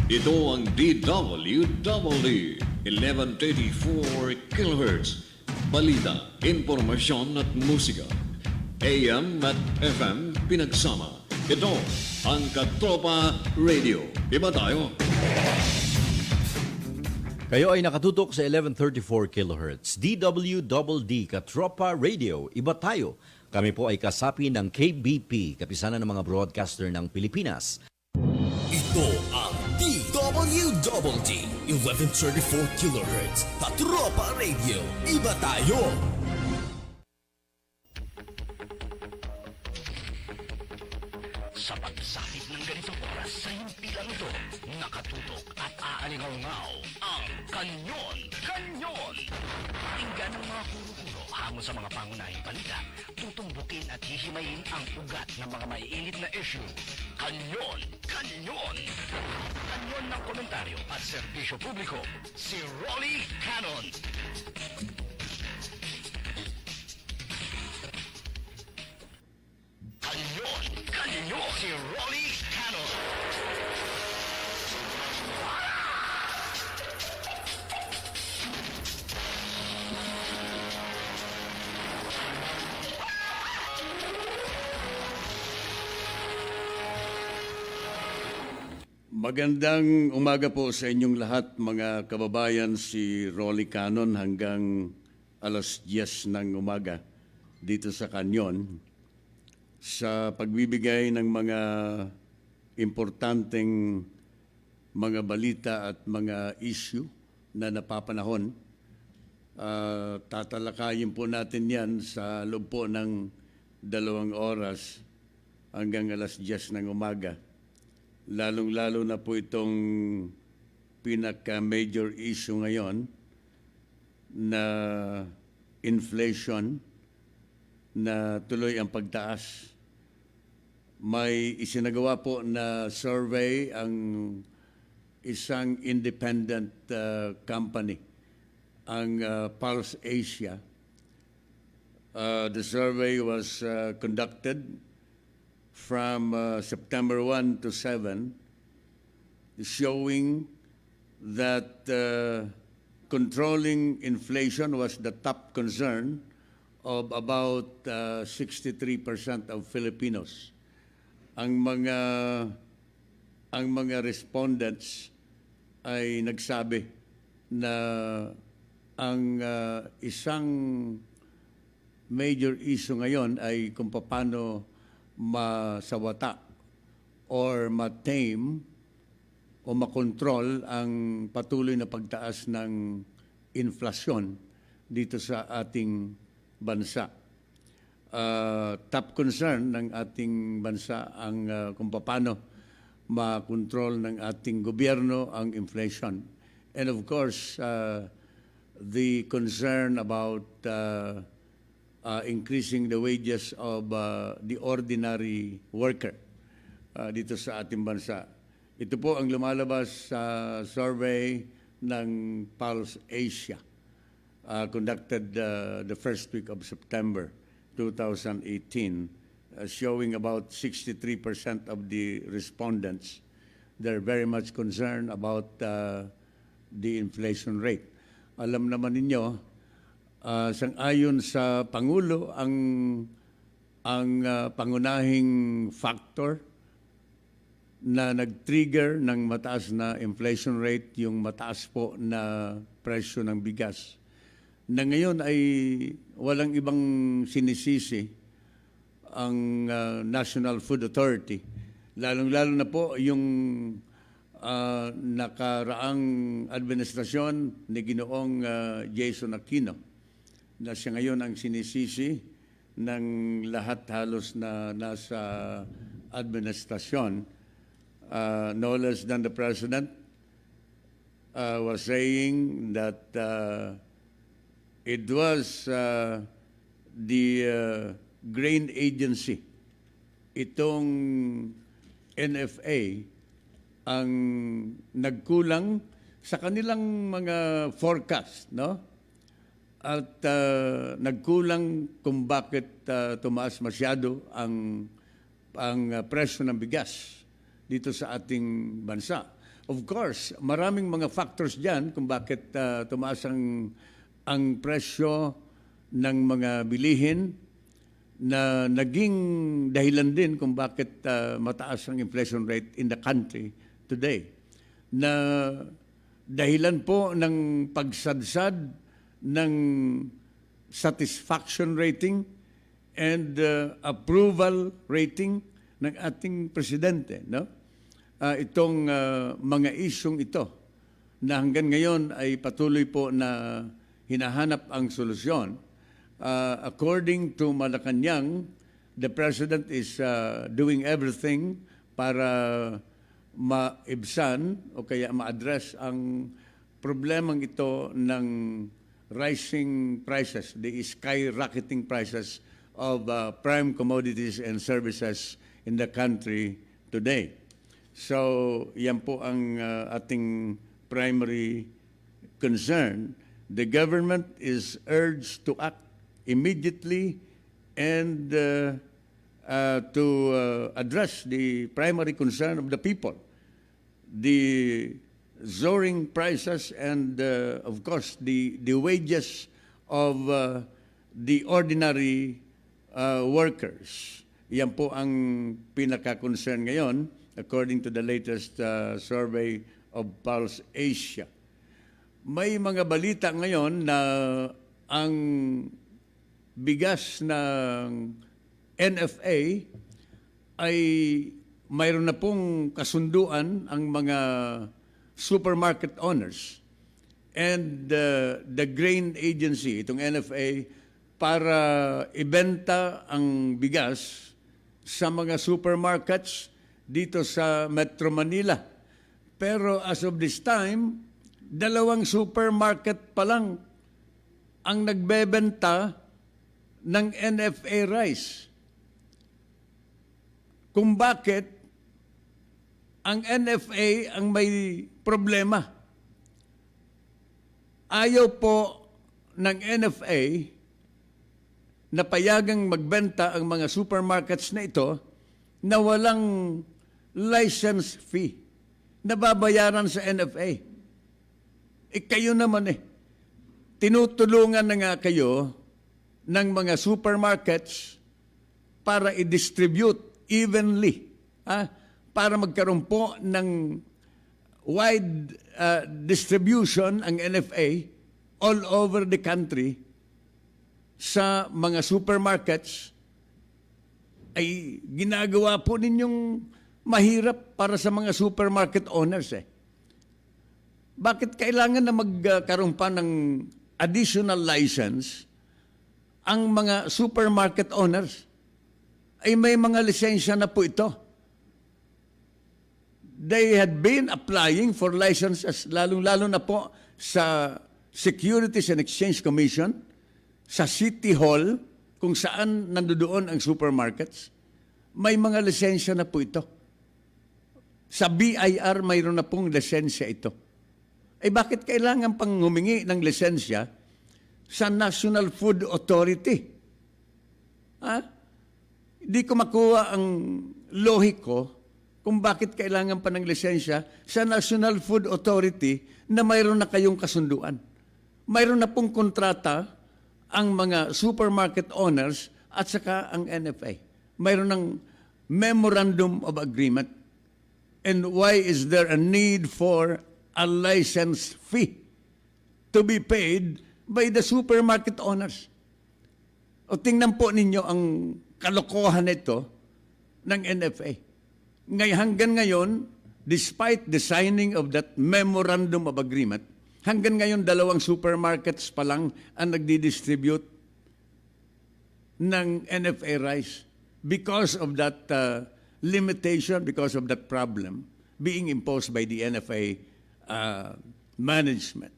Ito ang DWDD 1134 kHz. Balita, impormasyon at musika. AM at FM pinagsama. Ito ang Katropa Radio. Iba tayo. Kayo ay nakatutok sa 1134 kHz. DWDD Katropa Radio. Iba tayo. Kami po ay kasapi ng KBP, kapisanan ng mga broadcaster ng Pilipinas. Ito ang DWDD 1134 kHz Katropa Radio. Iba tayo! Sa pagsapit ng ganitong oras sa himpilang ito, nakatutok at aalingaw-ngaw ang Kanyon! Kanyon! Pakinggan ang mga kuro-kuro hamon sa mga pangunahing balita, tutumbukin at hihimayin ang ugat ng mga maiinit na issue. Kanyon! Kanyon! Kanyon ng komentaryo at serbisyo publiko, si Rolly Canon. Kanyon! Kanyon! Si Rolly Canon. Magandang umaga po sa inyong lahat, mga kababayan. Si Rolly Canon hanggang alas 10 ng umaga dito sa Kanyon sa pagbibigay ng mga importanteng mga balita at mga issue na napapanahon. Tatalakayin po natin yan sa loob po ng 2 oras hanggang alas 10 ng umaga. Lalong-lalo na po itong pinaka-major issue ngayon na inflation na tuloy ang pagtaas. May isinagawa po na survey ang isang independent company, ang Pulse Asia. The survey was conducted from September 1 to 7, showing that controlling inflation was the top concern of about 63% of Filipinos. Ang mga respondents ay nagsabi na ang isang major issue ngayon ay kung paano masawata or matame o makontrol ang patuloy na pagtaas ng inflasyon dito sa ating bansa. Top concern ng ating bansa ang kung paano makontrol ng ating gobyerno ang inflation. And of course, the concern about increasing the wages of the ordinary worker dito sa ating bansa. Ito po ang lumalabas sa survey ng Pulse Asia conducted the first week of September 2018, showing about 63% of the respondents. They're very much concerned about the inflation rate. Alam naman ninyo, sang-ayon sa Pangulo, ang pangunahing factor na nag-trigger ng mataas na inflation rate, yung mataas po na presyo ng bigas, na ngayon ay walang ibang sinisisi ang National Food Authority. Lalong-lalo na po yung nakaraang administrasyon ni Ginoong Jason Aquino, na siya ngayon ang sinisisi ng lahat halos na nasa administrasyon. No less than the President was saying that it was the grain agency, itong NFA, ang nagkulang sa kanilang mga forecast, no? At nagkulang kung bakit tumaas masyado ang presyo ng bigas dito sa ating bansa. Of course, maraming mga factors dyan kung bakit tumaas ang presyo ng mga bilihin na naging dahilan din kung bakit mataas ang inflation rate in the country today. Na dahilan po ng pagsadsad ng satisfaction rating and approval rating ng ating presidente, no? Itong mga isyong ito na hanggang ngayon ay patuloy po na hinahanap ang solusyon. According to Malacanang, the President is doing everything para maibsan o kaya ma-address ang problemang ito ng rising prices, the skyrocketing prices of prime commodities and services in the country today. So, yan po ang ating primary concern. The government is urged to act immediately and to address the primary concern of the people, the soaring prices and, of course, the wages of the ordinary workers. Yan po ang pinaka-concern ngayon, according to the latest survey of Pulse Asia. May mga balita ngayon na ang bigas ng NFA ay mayroon na pong kasunduan ang mga supermarket owners and the grain agency, itong NFA, para ibenta ang bigas sa mga supermarkets dito sa Metro Manila. Pero as of this time, 2 supermarket pa lang ang nagbebenta ng NFA rice. Kung bakit ang NFA ang may problema. Ayaw po ng NFA na payagang magbenta ang mga supermarkets na ito na walang license fee na babayaran sa NFA. Kayo naman tinutulungan na nga kayo ng mga supermarkets para i-distribute evenly, para magkaroon po ng wide distribution ang NFA all over the country sa mga supermarkets. Ay ginagawa po ninyong mahirap para sa mga supermarket owners. Bakit kailangan na magkaroon pa ng additional license ang mga supermarket owners? Ay may mga lisensya na po ito. They had been applying for licenses, lalong-lalo na po sa Securities and Exchange Commission, sa City Hall, kung saan nandoon ang supermarkets. May mga lisensya na po ito. Sa BIR, mayroon na pong lisensya ito. Ay bakit kailangan pang humingi ng lisensya sa National Food Authority? Hindi ko makuha ang lohiko kung bakit kailangan pa ng lisensya sa National Food Authority na mayroon na kayong kasunduan. Mayroon na pong kontrata ang mga supermarket owners at saka ang NFA. Mayroon ng Memorandum of Agreement. And why is there a need for a license fee to be paid by the supermarket owners? O tingnan po ninyo ang kalokohan nito ng NFA. Hanggang ngayon, despite the signing of that Memorandum of Agreement, hanggang ngayon 2 supermarkets pa lang ang nagdi-distribute ng NFA rice because of that limitation, because of that problem being imposed by the NFA management.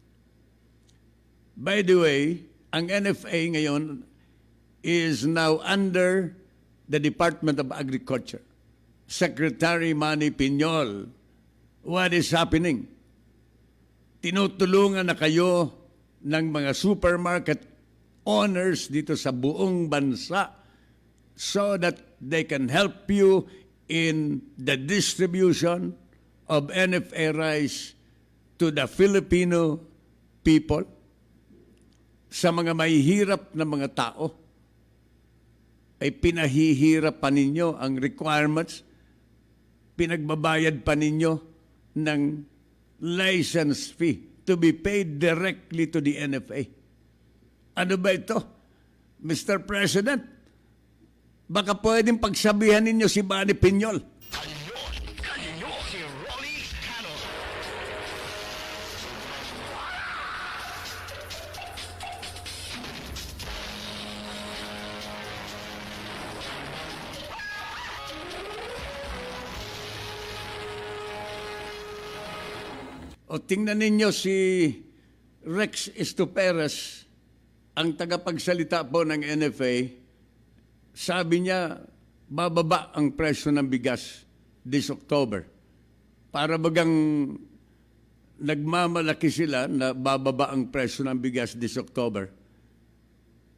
By the way, ang NFA ngayon is now under the Department of Agriculture. Secretary Manny Piñol, what is happening? Tinutulungan na kayo ng mga supermarket owners dito sa buong bansa so that they can help you in the distribution of NFA rice to the Filipino people, sa mga mahihirap na mga tao, ay pinahihirap pa ninyo ang requirements, pinagbabayad pa ninyo ng license fee to be paid directly to the NFA. Ano ba ito? Mr. President, baka pwedeng pagsabihan ninyo si Manny Piñol. Kanyon, si Rolly Canon. O tingnan ninyo si Rex Estuperas, ang tagapagsalita po ng NFA, sabi niya, bababa ang presyo ng bigas this October. Para bagang nagmamalaki sila na bababa ang presyo ng bigas this October.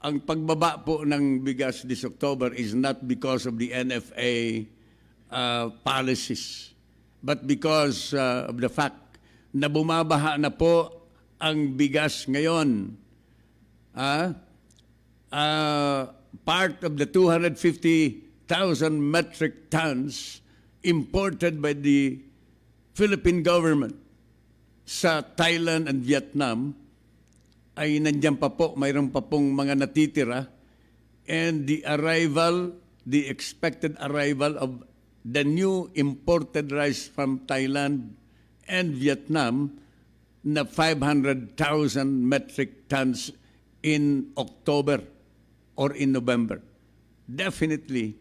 Ang pagbaba po ng bigas this October is not because of the NFA policies, but because of the fact na bumabaha na po ang bigas ngayon. Part of the 250,000 metric tons imported by the Philippine government sa Thailand and Vietnam ay nandiyan pa po, mayroon pa pong mga natitira, and the expected arrival of the new imported rice from Thailand and Vietnam na 500,000 metric tons in October or in November. Definitely,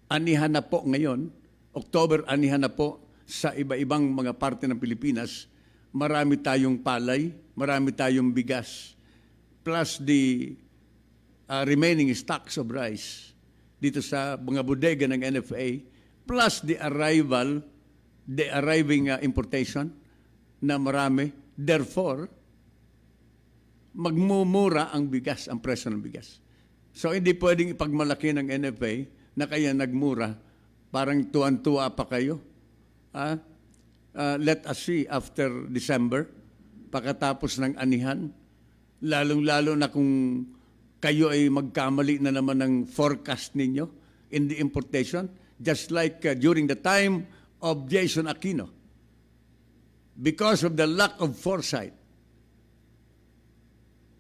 anihan na po ngayon, October, anihan na po sa iba-ibang mga parte ng Pilipinas. Marami tayong palay, marami tayong bigas, plus the remaining stocks of rice dito sa mga bodega ng NFA, plus the arriving importation na marami. Therefore, magmumura ang bigas, ang presyo ng bigas. So, hindi pwedeng ipagmalaki ng NFA na kaya nagmura. Parang tuwan-tuwa pa kayo. Let us see after December, pagkatapos ng anihan, lalong-lalo na kung kayo ay magkamali na naman ng forecast ninyo in the importation, just like during the time of Jason Aquino. Because of the lack of foresight,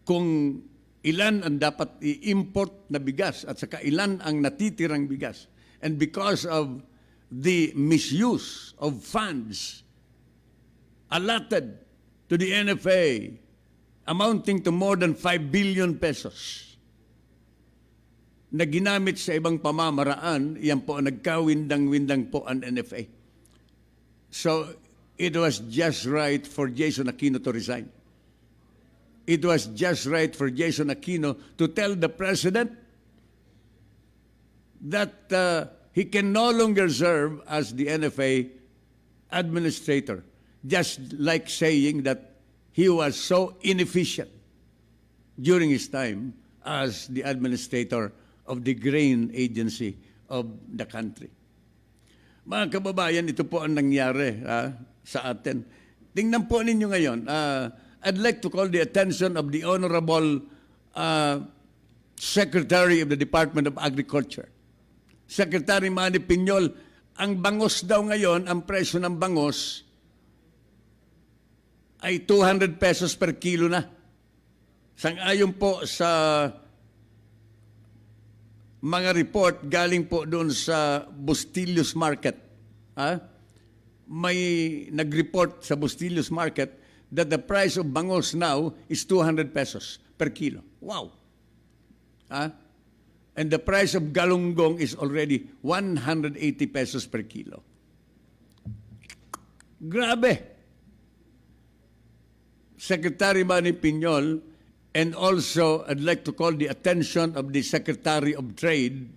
kung ilan ang dapat i-import na bigas at saka ilan ang natitirang bigas, and because of the misuse of funds allotted to the NFA amounting to more than 5 billion pesos na ginamit sa ibang pamamaraan, yan po nagkawindang-windang po ang NFA. So, it was just right for Jason Aquino to resign. It was just right for Jason Aquino to tell the president that he can no longer serve as the NFA administrator, just like saying that he was so inefficient during his time as the administrator of the grain agency of the country. Mga kababayan, ito po ang nangyari sa atin. Tingnan po ninyo ngayon, I'd like to call the attention of the Honorable Secretary of the Department of Agriculture. Secretary Manny Piñol, ang bangos daw ngayon, ang presyo ng bangos ay 200 pesos per kilo na. Sang-ayon po sa mga report galing po doon sa Bustillos Market. May nag-report sa Bustillos Market that the price of bangos now is 200 pesos per kilo. Wow! And the price of galunggong is already 180 pesos per kilo. Grabe! Secretary Manny Piñol, and also I'd like to call the attention of the Secretary of Trade,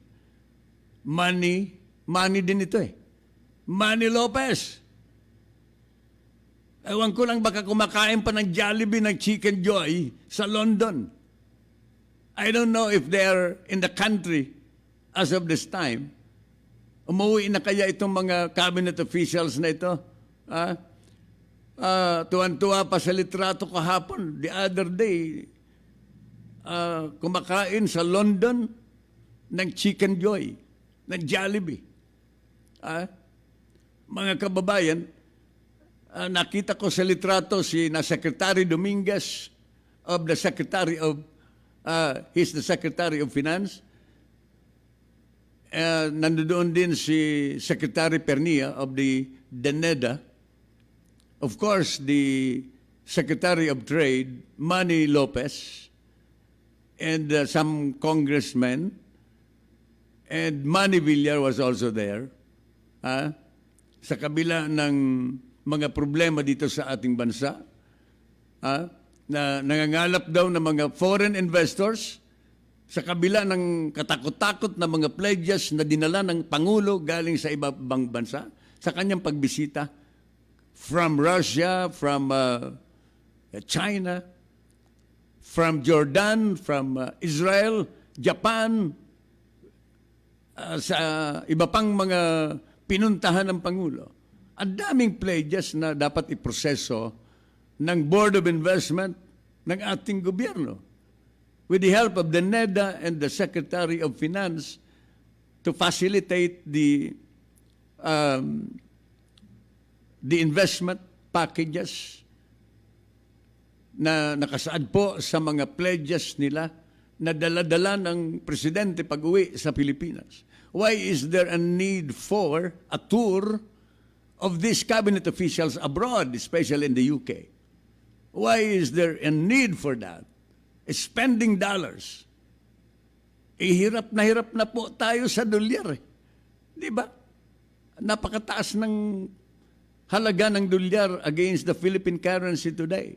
Manny din ito Manny Lopez. Ewan ko lang baka kumakain pa ng Jollibee ng Chicken Joy sa London. I don't know if they're in the country as of this time. Umuwi na kaya itong mga cabinet officials na ito Tuwan-tuwa pa sa litrato kahapon, the other day, kumakain sa London ng Chicken Joy, ng Jollibee. Mga kababayan, nakita ko sa litrato si na Secretary Dominguez of the Secretary of, he's the Secretary of Finance. Nandoon din si Secretary Pernia of the DNEDA. Of course, the Secretary of Trade, Manny Lopez, and some congressmen, and Manny Villar was also there. Sa kabila ng mga problema dito sa ating bansa, na nangangalap daw ng mga foreign investors, sa kabila ng katakot-takot na mga pledges na dinala ng Pangulo galing sa ibang bansa, sa kanyang pagbisita, from Russia, from China, from Jordan, from Israel, Japan, sa iba pang mga pinuntahan ng Pangulo. Ang daming pledges na dapat iproseso ng Board of Investment ng ating gobyerno with the help of the NEDA and the Secretary of Finance to facilitate the investment packages na nakasaad po sa mga pledges nila na dala-dala ng presidente pag-uwi sa Pilipinas. Why is there a need for a tour of these cabinet officials abroad, especially in the UK? Why is there a need for that? Spending dollars. Hirap na po tayo sa dolyar. Di ba? Napakataas ng halaga ng dolyar against the Philippine currency today.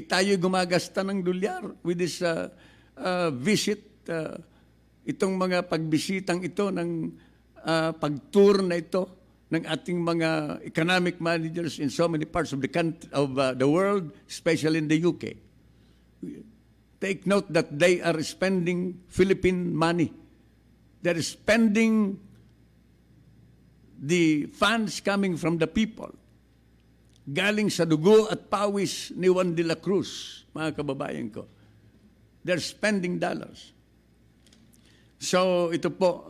Tayo gumagasta ng dolyar with this visit, itong mga pagbisitang ito ng pag-tour na ito ng ating mga economic managers in so many parts of the country, of the world, especially in the UK. Take note that they are spending Philippine money. They're spending the funds coming from the people. Galing sa dugo at pawis ni Juan de la Cruz, mga kababayan ko. They're spending dollars. So ito po,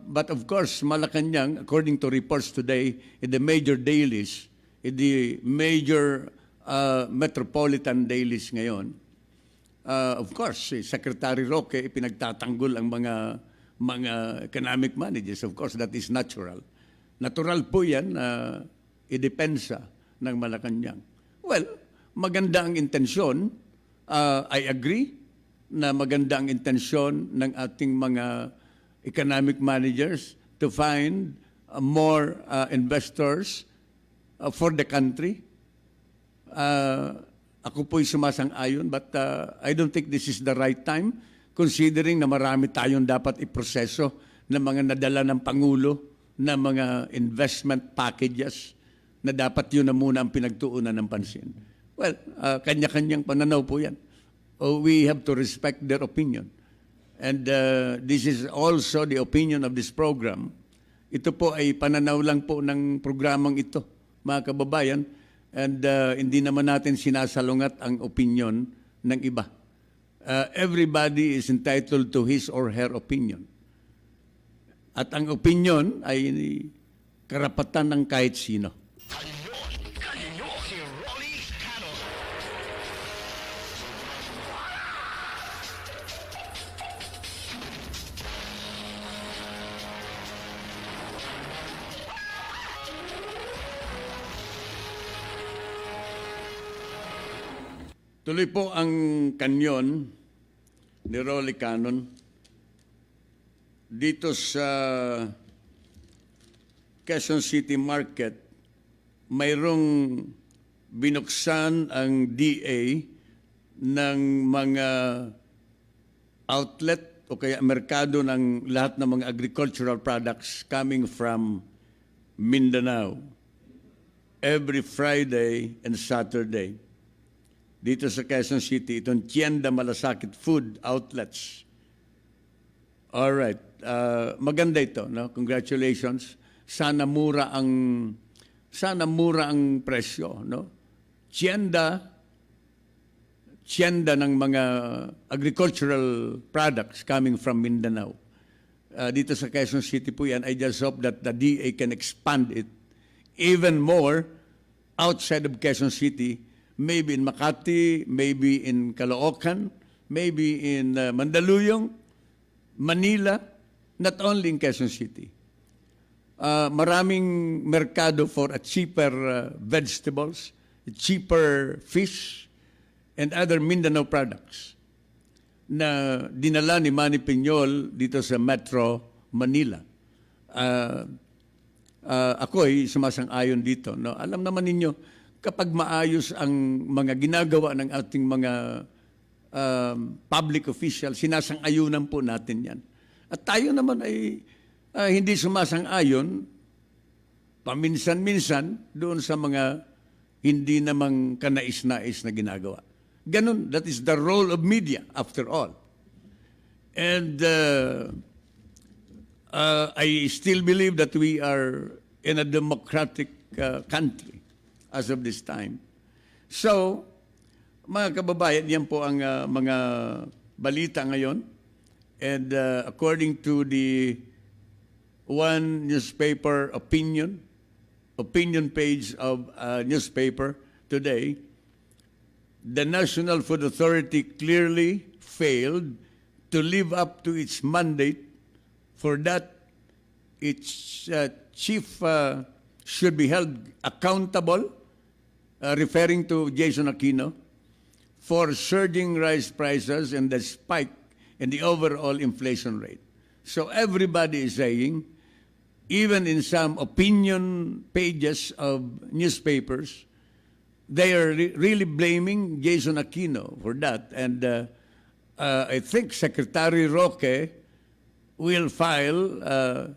but of course, Malacanang, according to reports today in the major dailies, in the major metropolitan dailies ngayon, of course, si Secretary Roque pinagtatanggol ang mga economic managers. Of course, that is natural. Natural po yan idepensa ng Malacanang. Well, maganda ang intensyon. I agree na maganda ang intensyon ng ating mga economic managers to find more investors for the country. Ako po'y sumasang-ayon, but I don't think this is the right time considering na marami tayong dapat iproseso na mga nadala ng Pangulo na mga investment packages na dapat yun na muna ang pinagtuunan ng pansin. Well, kanya-kanyang pananaw po yan. We have to respect their opinion. And this is also the opinion of this program. Ito po ay pananaw lang po ng programang ito, mga kababayan. And hindi naman natin sinasalungat ang opinion ng iba. Everybody is entitled to his or her opinion. At ang opinion ay karapatan ng kahit sino. Kanyon, si Rolly Canon. Tuloy po ang kanyon ni Rolly Canon dito sa Quezon City Market. Mayroong binuksan ang DA ng mga outlet o kaya merkado ng lahat ng mga agricultural products coming from Mindanao every Friday and Saturday. Dito sa Quezon City, itong Tienda Malasakit Food Outlets. All right. Maganda ito, no? Congratulations. Sana mura ang sana mura ang presyo, no? Tienda ng mga agricultural products coming from Mindanao. Dito sa Quezon City po yan. I just hope that the DA can expand it even more outside of Quezon City, maybe in Makati, maybe in Caloocan, maybe in Mandaluyong, Manila, not only in Quezon City. Maraming merkado for a cheaper vegetables, cheaper fish, and other Mindanao products na dinala ni Manny Piñol dito sa Metro Manila. Ako'y sumasang-ayon dito. No? Alam naman ninyo, kapag maayos ang mga ginagawa ng ating mga public official, sinasang-ayunan po natin yan. At tayo naman ay hindi sumasang-ayon paminsan-minsan doon sa mga hindi namang kanais-nais na ginagawa. Ganun, that is the role of media, after all. And I still believe that we are in a democratic country as of this time. So, mga kababayan, yan po ang mga balita ngayon. And according to the one newspaper opinion page of a newspaper today, the National Food Authority clearly failed to live up to its mandate. For that, its chief should be held accountable, referring to Jason Aquino, for surging rice prices and the spike in the overall inflation rate. So everybody is saying, even in some opinion pages of newspapers, they are really blaming Jason Aquino for that. And I think Secretary Roque will file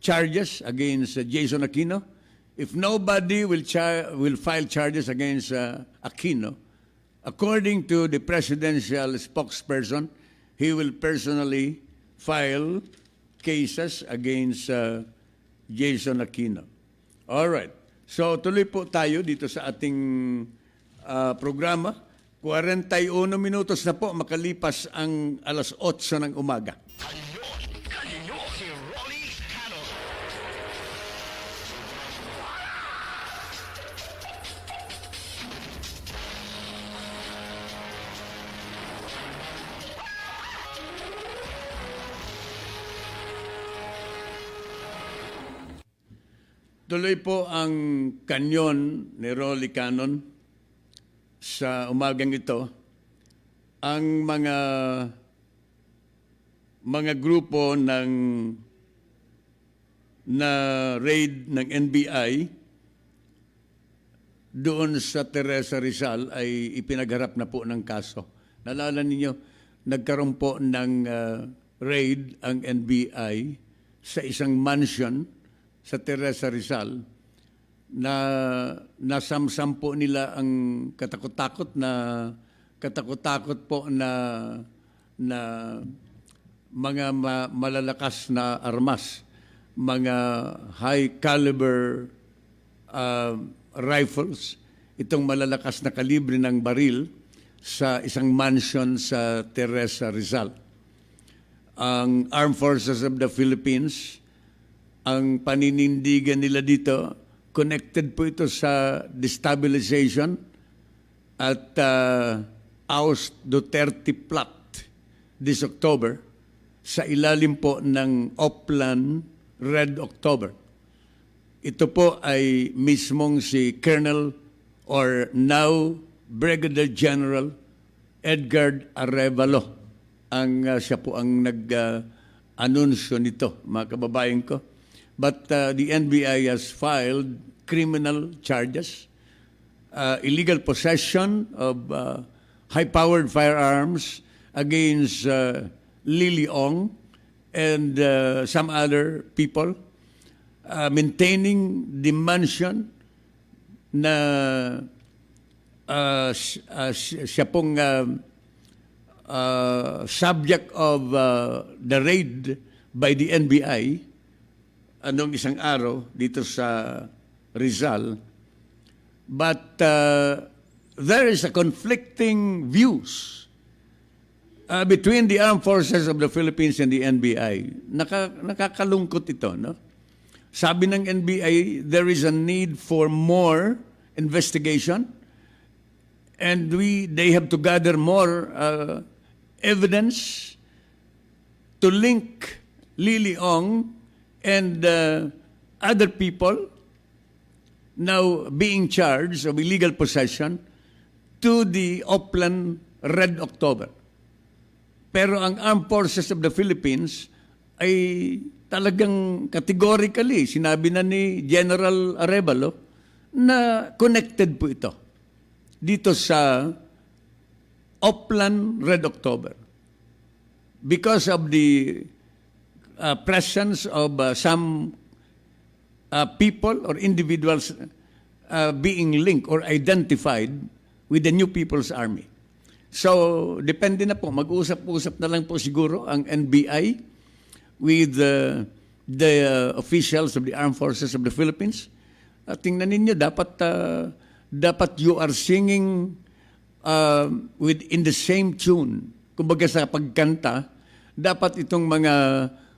charges against Jason Aquino. If nobody will file charges against Aquino, according to the presidential spokesperson, he will personally file cases against Jason Aquino. All right. So tuloy po tayo dito sa ating programa. 41 minutos na po makalipas ang alas 8 ng umaga. Kanyon, si Rolly Canon. Tuloy po ang kanyon ni Rolly Canon sa umagang ito. Ang mga grupo na raid ng NBI doon sa Teresa Rizal ay ipinagharap na po ng kaso. Naalala ninyo, nagkaroon po ng raid ang NBI sa isang mansion sa Teresa Rizal na nasamsam po nila ang katakot-takot po na mga malalakas na armas, mga high caliber rifles, itong malalakas na kalibre ng baril sa isang mansion sa Teresa Rizal. Ang Armed Forces of the Philippines, ang paninindigan nila dito, connected po ito sa destabilization at oust Duterte plot this October sa ilalim po ng Oplan Red October. Ito po ay mismong si Colonel or now Brigadier General Edgar Arevalo siya po ang nag-anunsyo nito, mga kababayan ko. But the NBI has filed criminal charges, illegal possession of high-powered firearms against Lily Ong and some other people, maintaining the mansion na siya pong subject of the raid by the NBI anong isang araw dito sa Rizal. But there is a conflicting views between the Armed Forces of the Philippines and the NBI. Nakakalungkot ito, no? Sabi ng NBI, there is a need for more investigation and they have to gather more evidence to link Lily Ong and other people now being charged of illegal possession to the Oplan Red October. Pero ang Armed Forces of the Philippines ay talagang categorically, sinabi na ni General Arevalo, na connected po ito dito sa Oplan Red October. Because of the presence of some people or individuals being linked or identified with the New People's Army. So, depende na po. Mag-usap-usap na lang po siguro ang NBI with the officials of the Armed Forces of the Philippines. Tingnan ninyo, dapat you are singing in the same tune. Kumbaga sa pagkanta, dapat itong mga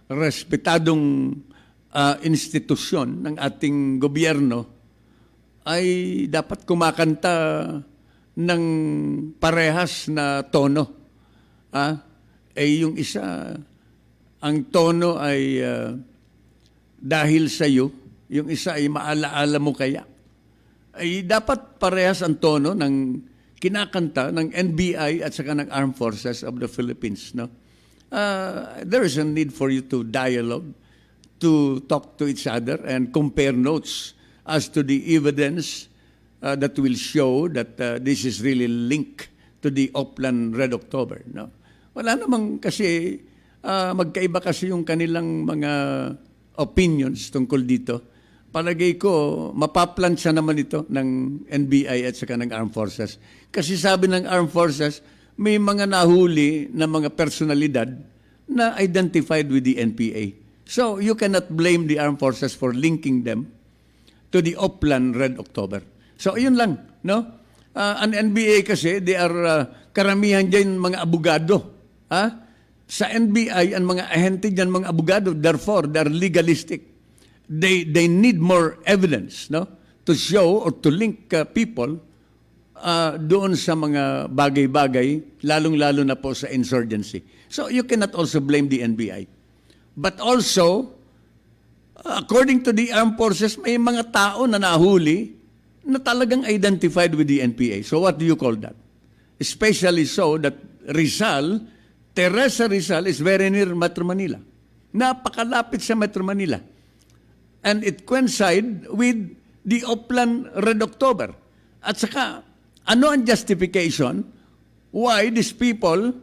respetadong institusyon ng ating gobyerno ay dapat kumakanta ng parehas na tono. Yung isa, ang tono ay dahil sa iyo, yung isa ay maalaala mo kaya. Ay dapat parehas ang tono ng kinakanta ng NBI at saka ng Armed Forces of the Philippines. No? There is a need for you to dialogue, to talk to each other and compare notes as to the evidence that will show that this is really linked to the Oplan Red October. No? Wala namang kasi, magkaiba kasi yung kanilang mga opinions tungkol dito. Palagay ko, mapaplansya naman ito ng NBI at saka ng Armed Forces. Kasi sabi ng Armed Forces, may mga nahuli na mga personalidad na identified with the NPA. So, you cannot blame the Armed Forces for linking them to the Oplan Red October. So, yun lang, no? Ang NBA kasi, they are karamihan dyan mga abogado. Sa NBI, ang mga ahente dyan, mga abogado, therefore, they're legalistic. They need more evidence, no? To show or to link people doon sa mga bagay-bagay, lalong-lalo na po sa insurgency. So, you cannot also blame the NBI. But also, according to the Armed Forces, may mga tao na nahuli na talagang identified with the NPA. So what do you call that? Especially so that Rizal, Teresa Rizal is very near Metro Manila. Napakalapit sa Metro Manila. And it coincide with the Oplan Red October. At saka, ano ang justification why these people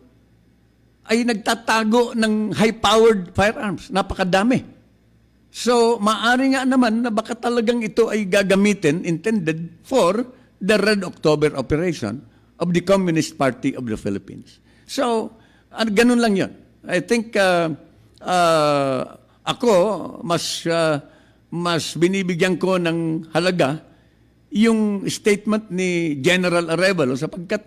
ay nagtatago ng high-powered firearms? Napakadami. So, maaari nga naman na baka talagang ito ay gagamitin, intended for the Red October operation of the Communist Party of the Philippines. So, ganun lang yun. I think ako, mas binibigyan ko ng halaga yung statement ni General Arevalo sapagkat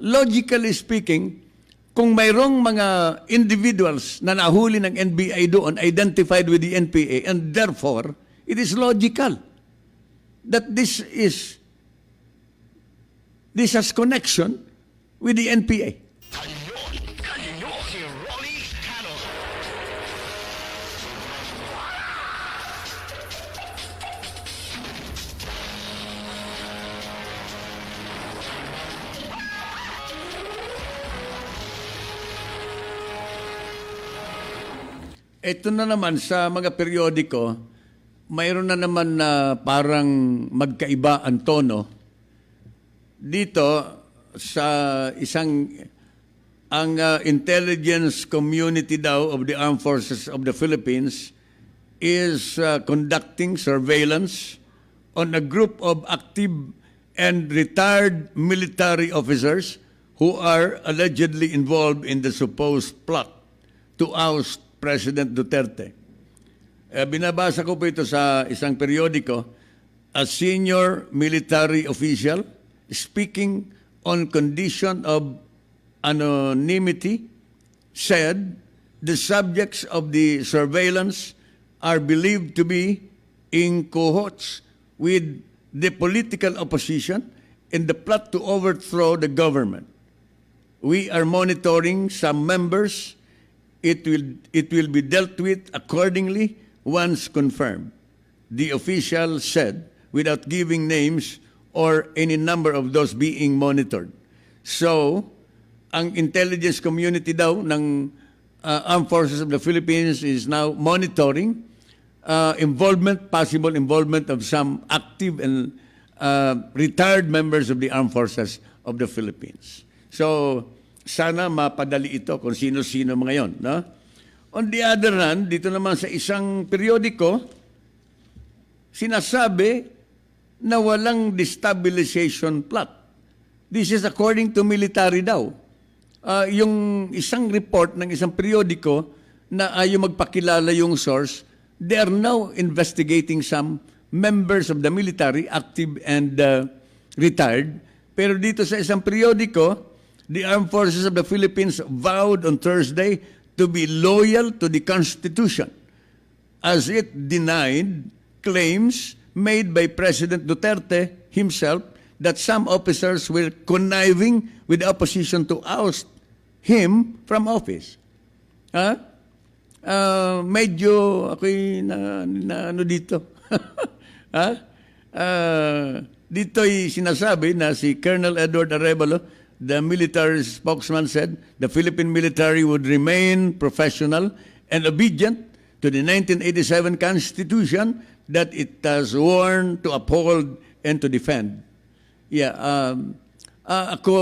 logically speaking, kung mayroong mga individuals na nahuli ng NBI doon, identified with the NPA, and therefore, it is logical that this has connection with the NPA. Kanyon, si Rolly Canon. Ito na naman sa mga periodiko, mayroon na naman na parang magkaiba ang tono. Dito sa ang intelligence community daw of the Armed Forces of the Philippines is conducting surveillance on a group of active and retired military officers who are allegedly involved in the supposed plot to oust President Duterte. Binabasa ko po ito sa isang periodiko. a senior military official speaking on condition of anonymity said the subjects of the surveillance are believed to be in cohorts with the political opposition in the plot to overthrow the government. We are monitoring some members. It will be dealt with accordingly once confirmed, the official said, without giving names or any number of those being monitored. So, ang intelligence community daw ng Armed Forces of the Philippines is now monitoring possible involvement of some active and retired members of the Armed Forces of the Philippines. So, sana mapadali ito kung sino-sino mga yon. No? On the other hand, dito naman sa isang periodiko, sinasabi na walang destabilization plot. This is according to military daw. Yung isang report ng isang periodiko na ayaw magpakilala yung source, they are now investigating some members of the military, active and retired. Pero dito sa isang periodiko, the Armed Forces of the Philippines vowed on Thursday to be loyal to the Constitution as it denied claims made by President Duterte himself that some officers were conniving with the opposition to oust him from office. Medyo ako'y na ano dito. Dito'y sinasabi na si Colonel Edward Arevalo, the military spokesman, said the Philippine military would remain professional and obedient to the 1987 Constitution that it has sworn to uphold and to defend. Yeah, ako,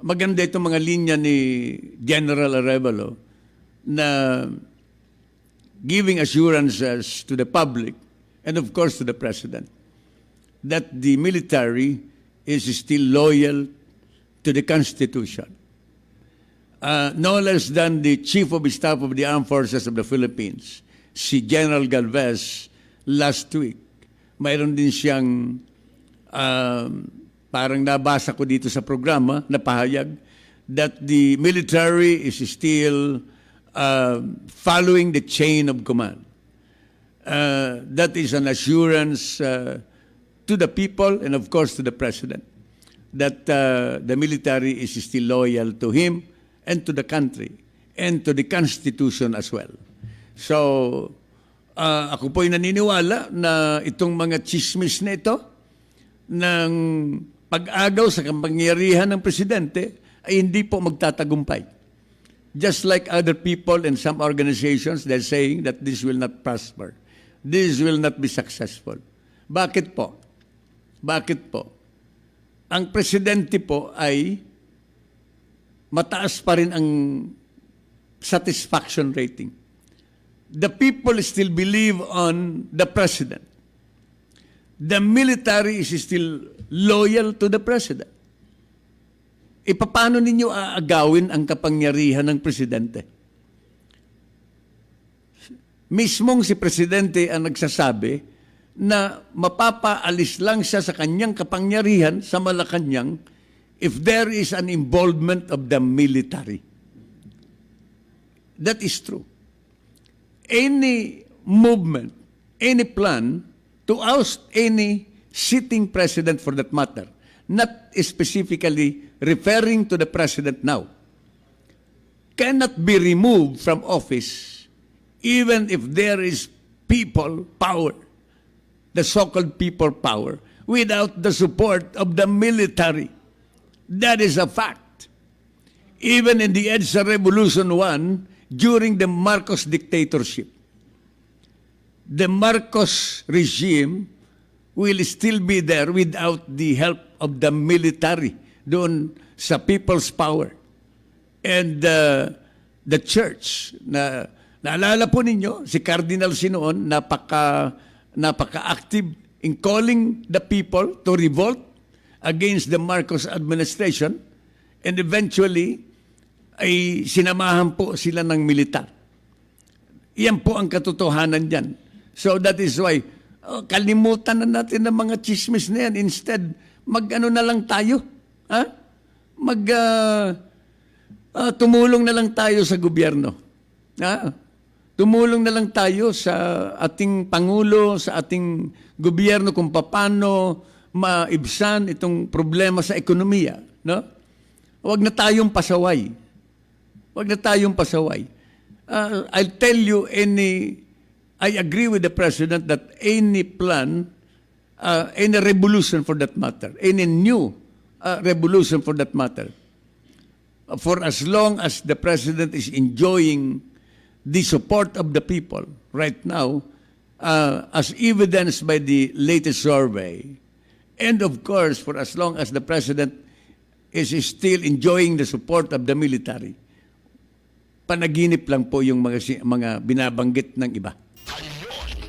maganda itong mga linya ni General Arevalo na giving assurances to the public and of course to the President that the military is still loyal to the Constitution. No less than the Chief of Staff of the Armed Forces of the Philippines, si General Galvez, last week, mayroon din siyang parang nabasa ko dito sa programa na pahayag that the military is still following the chain of command. That is an assurance to the people and of course to the President that the military is still loyal to him and to the country and to the Constitution as well. So, ako po'y naniniwala na itong mga chismis na ito ng pag-agaw sa kapangyarihan ng Presidente ay hindi po magtatagumpay. Just like other people and some organizations, they're saying that this will not prosper. This will not be successful. Bakit po? Bakit po? Ang Presidente po ay mataas pa rin ang satisfaction rating. The people still believe on the President. The military is still loyal to the President. Paano ninyo aagawin ang kapangyarihan ng Presidente? Mismong si Presidente ang nagsasabi na mapapaalis lang siya sa kanyang kapangyarihan sa Malacanang if there is an involvement of the military. That is true. Any movement, any plan to oust any sitting president for that matter, not specifically referring to the president now, cannot be removed from office even if there is people power, the so-called people power, without the support of the military. That is a fact. Even in the EDSA Revolution 1, during the Marcos dictatorship, the Marcos regime will still be there without the help of the military doon sa people's power. And the church, naalala po ninyo, si Cardinal Sinoon, napaka-active in calling the people to revolt against the Marcos administration, and eventually ay sinamahan po sila ng militar. Iyan po ang katotohanan dyan. So that is why Kalimutan na natin ng mga chismis na yan. Instead, mag-ano na lang tayo. Ha? Tumulong na lang tayo sa gobyerno. Ha? Tumulong na lang tayo sa ating Pangulo, sa ating gobyerno kung paano maibsan itong problema sa ekonomiya. No? Huwag na tayong pasaway. Huwag na tayong pasaway. I'll tell you, I agree with the President that any plan, any revolution for that matter, any new revolution for that matter, for as long as the President is enjoying the support of the people right now, as evidenced by the latest survey, and of course, for as long as the President is still enjoying the support of the military, panaginip lang po yung mga binabanggit ng iba.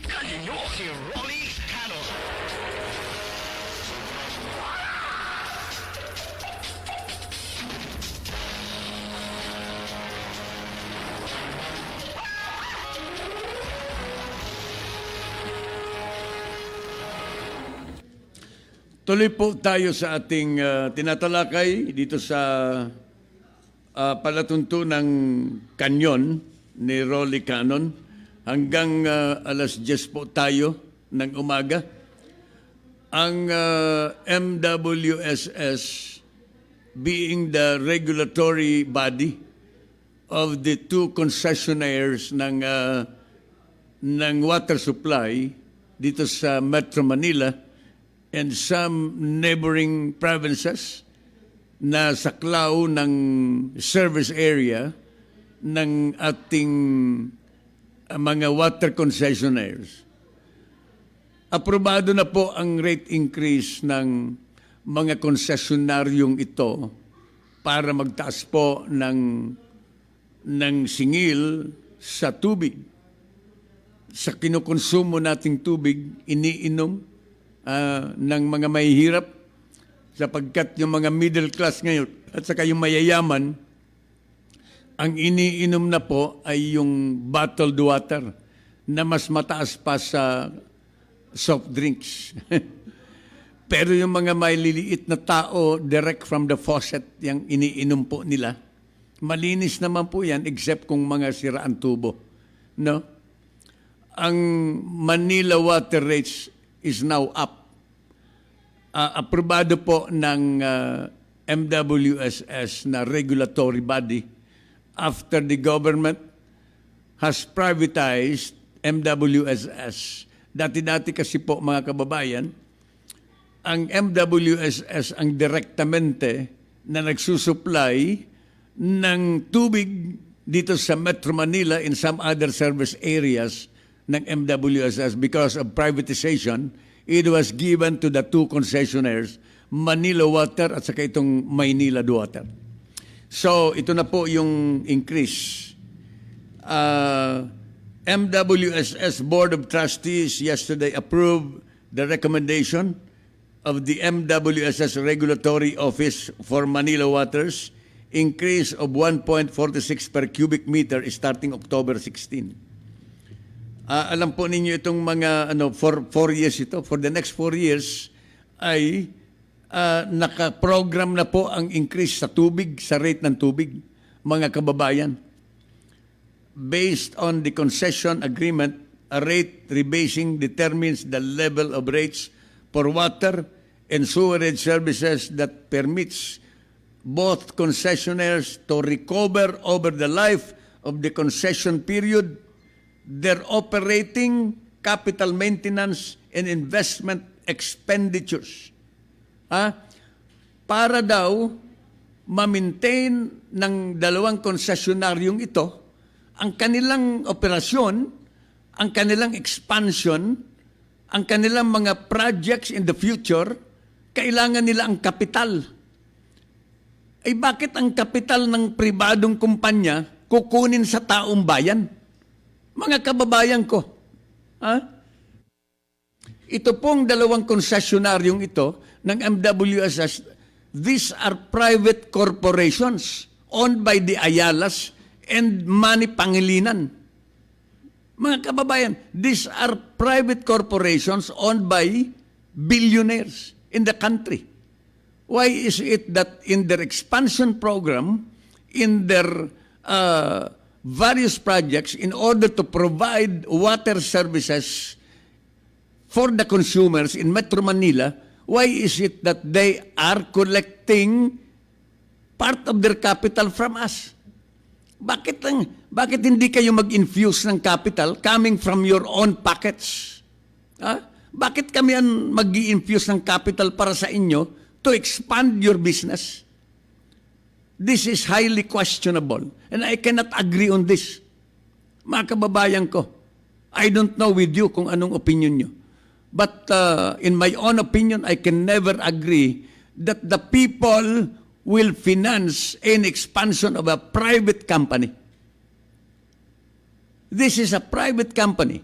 Kanyon, si Rolly Canon. Tuloy po tayo sa ating tinatalakay dito sa palatuntunang Kanyon ni Rolly Canon. Hanggang alas 10 po tayo ng umaga. Ang MWSS being the regulatory body of the two concessionaires ng water supply dito sa Metro Manila and some neighboring provinces na saklaw ng service area ng ating mga water concessionaires. Aprobado na po ang rate increase ng mga konsesionaryong ito para magtaas po ng singil sa tubig. Sa kinukonsumo nating tubig, iniinom ng mga mahihirap sapagkat yung mga middle class ngayon at saka yung mayayaman, ang iniinom na po ay yung bottled water na mas mataas pa sa soft drinks. Pero yung mga maliliit na tao, direct from the faucet, yung iniinom po nila, malinis naman po yan except kung mga siraan tubo. No? Ang Manila water rates is now up. Aprobado po ng MWSS na regulatory body after the government has privatized MWSS. Dati-dati kasi po mga kababayan, ang MWSS ang direktamente na nagsusupply ng tubig dito sa Metro Manila in some other service areas ng MWSS. Because of privatization, it was given to the two concessionaires, Manila Water at saka itong Maynila Water. So, ito na po yung increase. MWSS Board of Trustees yesterday approved the recommendation of the MWSS Regulatory Office for Manila Waters, increase of 1.46 per cubic meter starting October 16. Alam po ninyo itong mga, for 4 years ito, for the next 4 years, ay nakaprogram na po ang increase sa tubig, sa rate ng tubig, mga kababayan. Based on the concession agreement, a rate rebasing determines the level of rates for water and sewerage services that permits both concessionaires to recover over the life of the concession period their operating, capital maintenance, and investment expenditures. Para daw ma-maintain ng dalawang konsesionaryong ito ang kanilang operasyon, ang kanilang expansion, ang kanilang mga projects in the future, kailangan nila ang kapital. Ay bakit ang kapital ng pribadong kumpanya kukunin sa taong bayan? Mga kababayan ko, ito pong dalawang konsesionaryong ito ng MWSS, these are private corporations owned by the Ayalas and Manny Pangilinan. Mga kababayan, these are private corporations owned by billionaires in the country. Why is it that in their expansion program, in their various projects, in order to provide water services for the consumers in Metro Manila, why is it that they are collecting part of their capital from us? Bakit hindi kayo mag-infuse ng capital coming from your own pockets? Bakit kami mag-i-infuse ng capital para sa inyo to expand your business? This is highly questionable and I cannot agree on this. Mga kababayan ko, I don't know with you kung anong opinion nyo. But in my own opinion, I can never agree that the people will finance an expansion of a private company. This is a private company.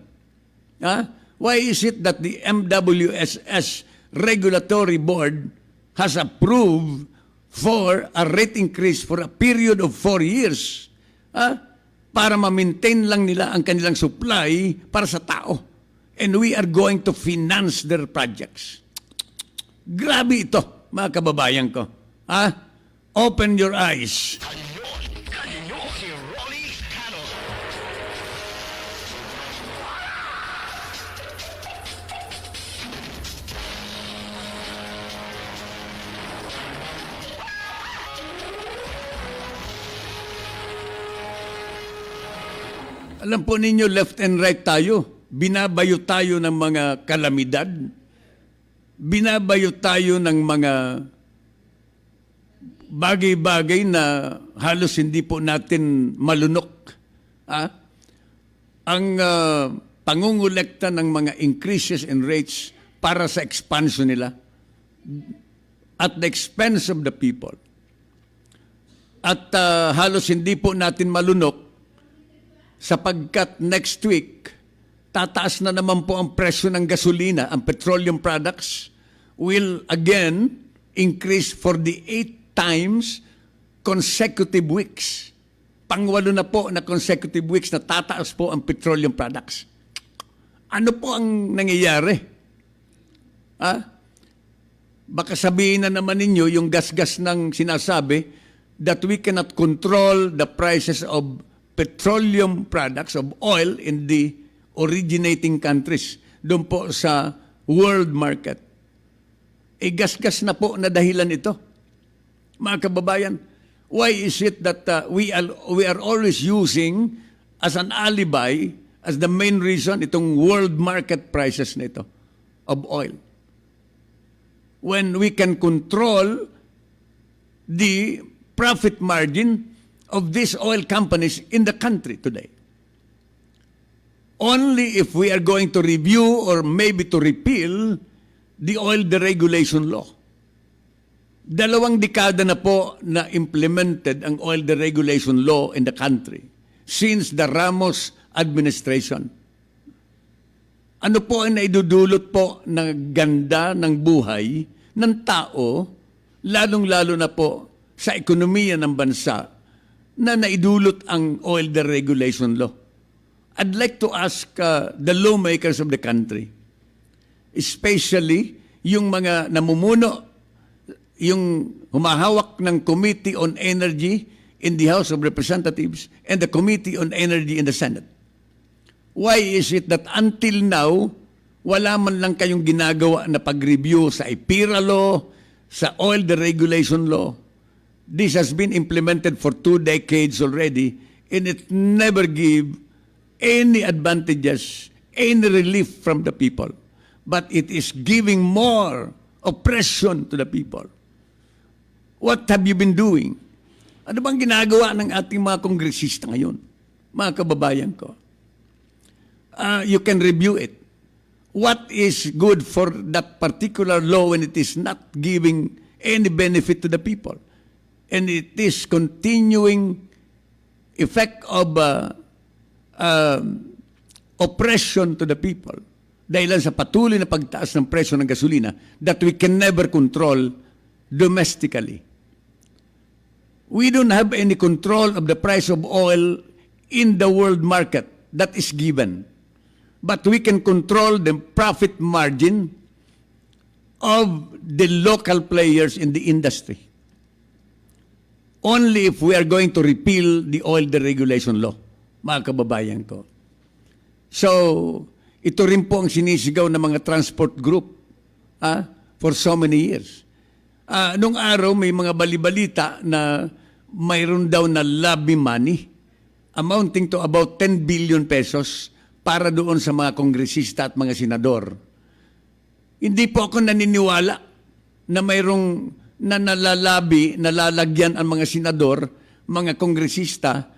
Why is it that the MWSS Regulatory Board has approved for a rate increase for a period of 4 years para ma-maintain lang nila ang kanilang supply para sa tao? And we are going to finance their projects. Grabe ito, mga kababayan ko. Open your eyes. Kanyon, si Rolly Canon. Alam po ninyo, left and right tayo. Binabayo tayo ng mga kalamidad. Binabayo tayo ng mga bagay-bagay na halos hindi po natin malunok. Ang pangungulekta ng mga increases in rates para sa expansion nila at the expense of the people. At halos hindi po natin malunok sapagkat next week, tataas na naman po ang presyo ng gasolina, ang petroleum products will again increase for the 8 times consecutive weeks. Pangwalo na po na consecutive weeks na tataas po ang petroleum products. Ano po ang nangyayari? Baka sabihin na naman ninyo yung gas-gas ng sinasabi that we cannot control the prices of petroleum products, of oil in the originating countries, doon po sa world market. Gas-gas na po na dahilan ito. Mga kababayan, why is it that we are always using as an alibi, as the main reason, itong world market prices nito of oil? When we can control the profit margin of these oil companies in the country today. Only if we are going to review or maybe to repeal the oil deregulation law. 2 dekada na po na implemented ang oil deregulation law in the country since the Ramos administration. Ano po ang naidudulot po ng ganda ng buhay ng tao, lalong-lalo na po sa ekonomiya ng bansa na naidulot ang oil deregulation law. I'd like to ask the lawmakers of the country, especially yung mga namumuno, yung humahawak ng Committee on Energy in the House of Representatives and the Committee on Energy in the Senate. Why is it that until now, wala man lang kayong ginagawa na pag-review sa IPIRA law, sa oil deregulation law? This has been implemented for 2 decades already and it never give any advantages, any relief from the people. But it is giving more oppression to the people. What have you been doing? Ano bang ginagawa ng ating mga kongresista ngayon? Mga kababayan ko. You can review it. What is good for that particular law when it is not giving any benefit to the people? And it is continuing effect of oppression to the people dahil sa patuloy na pagtaas ng presyo ng gasolina that we can never control domestically. We don't have any control of the price of oil in the world market that is given. But we can control the profit margin of the local players in the industry only if we are going to repeal the oil deregulation law, mga kababayan ko. So, ito rin po ang sinisigaw ng mga transport group for so many years. Nung araw, may mga balibalita na mayroon daw na lobby money amounting to about 10 billion pesos para doon sa mga kongresista at mga senador. Hindi po ako naniniwala na mayroong nalalagyan ang mga senador, mga kongresista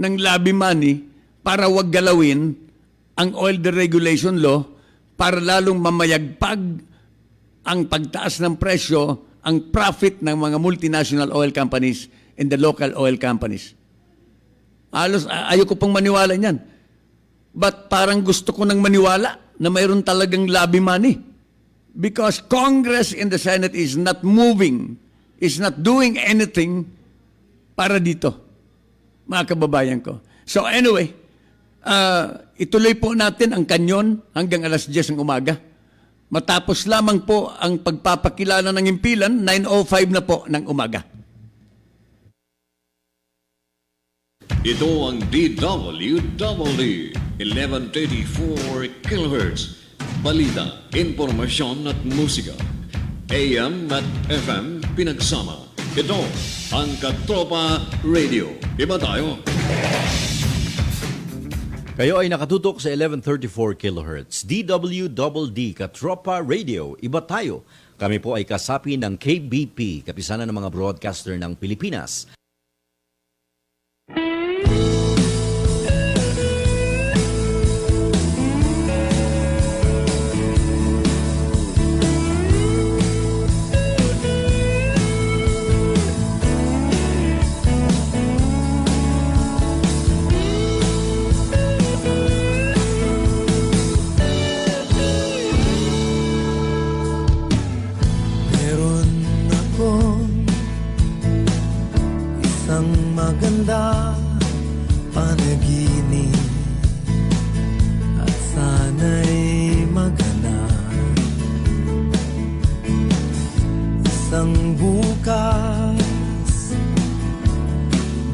ng lobby money para wag galawin ang oil deregulation law para lalong mamayagpag ang pagtaas ng presyo, ang profit ng mga multinational oil companies and the local oil companies. Ayoko pong maniwala niyan. But parang gusto ko nang maniwala na mayroon talagang lobby money. Because Congress and the Senate is not moving, is not doing anything para dito, mga kababayan ko. So anyway, ituloy po natin ang kanyon hanggang alas 10 ng umaga. Matapos lamang po ang pagpapakilala ng impilan, 9:05 na po ng umaga. Ito ang DWDD 1134 kHz. Balita, impormasyon at musika. AM at FM pinagsama. Ito ang Katropa Radio. Iba tayo. Kayo ay nakatutok sa 1134 kHz. DWDD Katropa Radio. Iba tayo. Kami po ay kasapi ng KBP, Kapisanan ng mga Broadcaster ng Pilipinas. Maganda panaginip at sana'y maganap. Isang bukas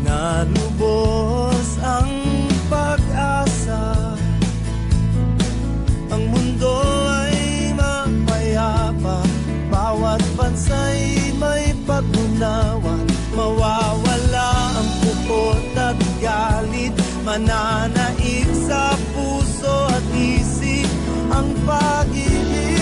na lubos ang pag-asa. Ang mundo ay mapayapa, bawat bansa'y may pag-unawa. Mawawala ang pupot at galit, mananaig sa puso at isip ang pag-ibig.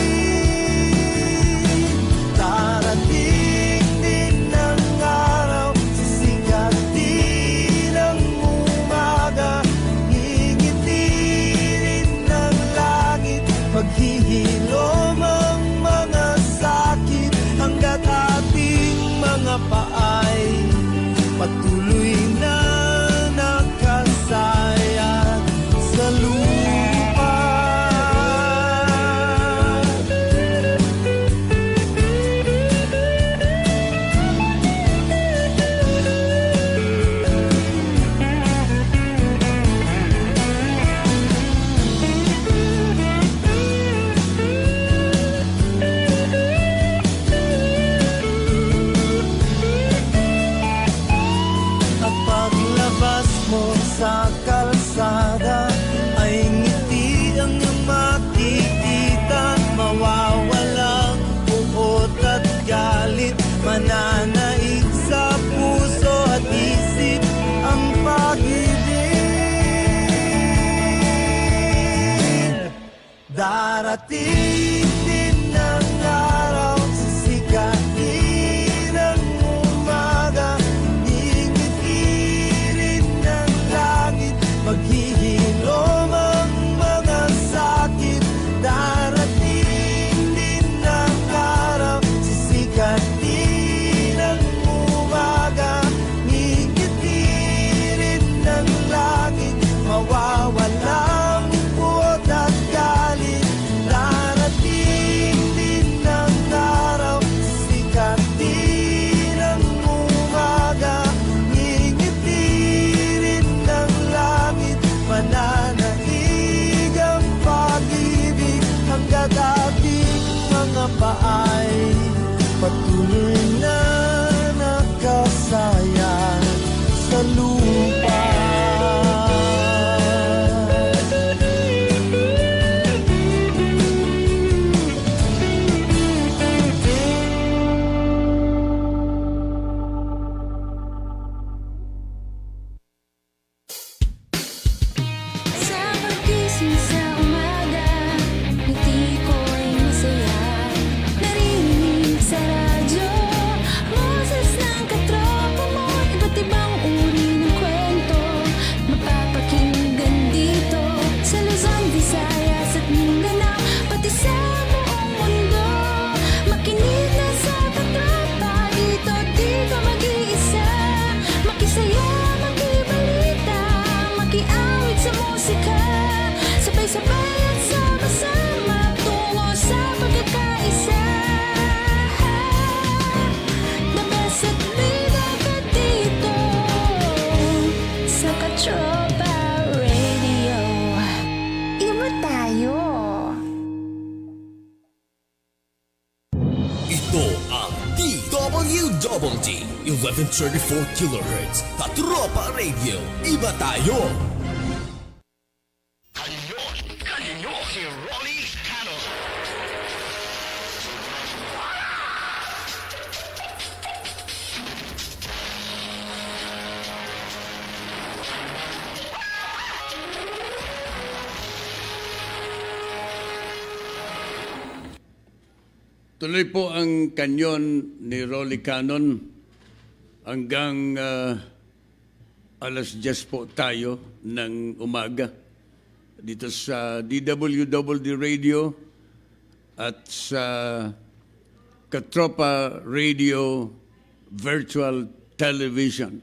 Darating din ang araw, sisikat din ang umaga, ngingitirin ng langit, maghihilom ang mga sakit, hanggat ating mga paay patuloy na nakasayat sa lupa. Sa kalsada ay ngiti ang iyong makikita, mawawalang puot at galit, mananaig sa puso at isip ang pag-ibig. Darating din ang araw, sisikatin ang umaga, maghihilom ang mga sakit. Darating din ang araw, sisikatin ang umaga, ngingitirin ng langit, mawawala ang puot at galit. Darating Iawit sa musika, sabay-sabay at sama-sama tungo sa pagkakaisa. The best at bida ka dito sa Katropa Radio. Iba tayo. Ito ang DWDD 1134 kHz Katropa Radio. Iba tayo. Kanyon, kanyon, si Rolly Canon. Tuloy po ang kanyon ni Rolly Canon hanggang alas 10 po tayo ng umaga dito sa DWDD Radio at sa Katropa Radio Virtual Television.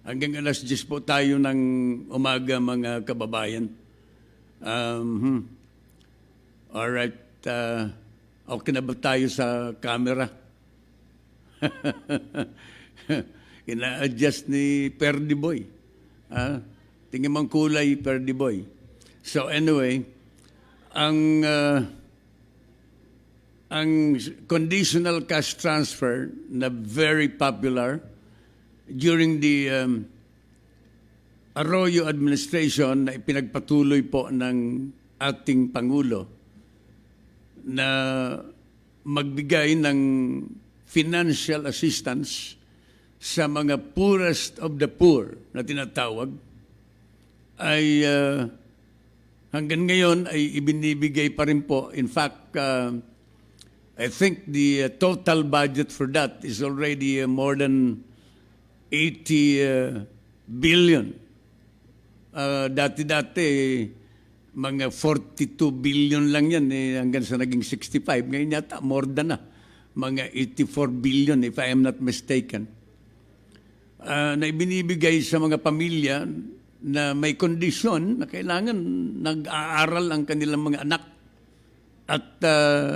Hanggang alas 10 po tayo ng umaga, mga kababayan. Alright. Okay na ba tayo sa camera? Ina-adjust ni Perdi Boy. Tingin mong kulay, Perdi Boy. So anyway, ang conditional cash transfer na very popular during the Arroyo administration na ipinagpatuloy po ng ating Pangulo na magbigay ng financial assistance sa mga poorest of the poor na tinatawag ay hanggang ngayon ay ibinibigay pa rin po. In fact, I think the total budget for that is already more than 80 billion. Dati-dati, mga 42 billion lang yan hanggang sa naging 65. Ngayon yata, more than na. Mga 84 billion if I am not mistaken. Na ibinibigay sa mga pamilya na may kondisyon na kailangan nag-aaral ang kanilang mga anak at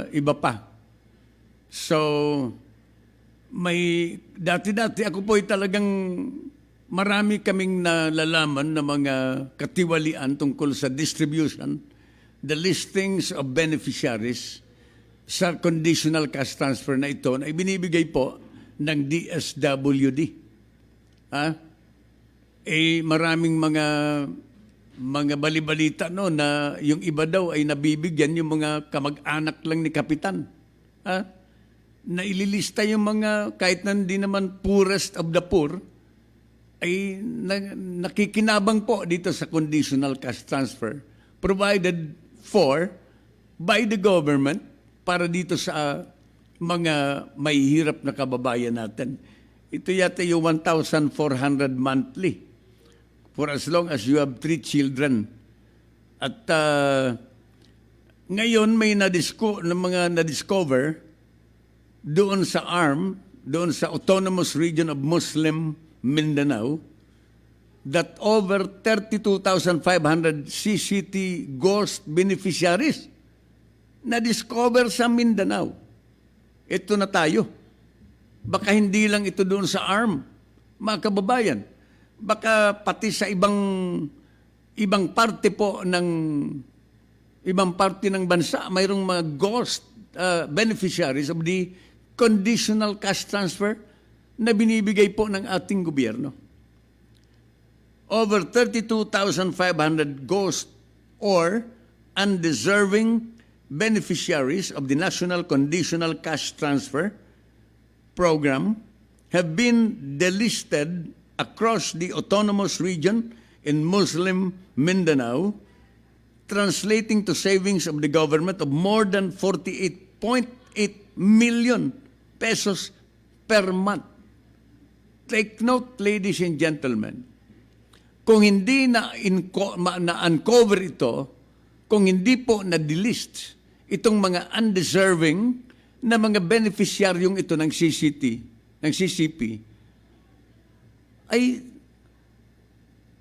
iba pa. So, may dati-dati ako po ay talagang marami kaming nalalaman na mga katiwalian tungkol sa distribution, the listings of beneficiaries sa conditional cash transfer na ito na ibinibigay po ng DSWD. Maraming mga balibalita no na yung iba daw ay nabibigyan yung mga kamag-anak lang ni Kapitan. Na ililista yung mga kahit hindi naman poorest of the poor ay nakikinabang po dito sa conditional cash transfer provided for by the government para dito sa mga mahihirap na kababayan natin. Ito yata yung 1,400 monthly for as long as you have 3 children. At ngayon may mga na-discover doon sa doon sa Autonomous Region of Muslim Mindanao, that over 32,500 CCT ghost beneficiaries na-discover sa Mindanao. Ito na tayo. Baka hindi lang ito doon sa mga kababayan. Baka pati sa ibang parte po ibang parte ng bansa, mayroong mga ghost beneficiaries of the conditional cash transfer na binibigay po ng ating gobyerno. Over 32,500 ghost or undeserving beneficiaries of the National Conditional Cash Transfer Program have been delisted across the autonomous region in Muslim Mindanao, translating to savings of the government of more than 48.8 million pesos per month. Take note, ladies and gentlemen, kung hindi na-uncover ito, kung hindi po na-delist itong mga undeserving na mga beneficiaryong ito ng CCP,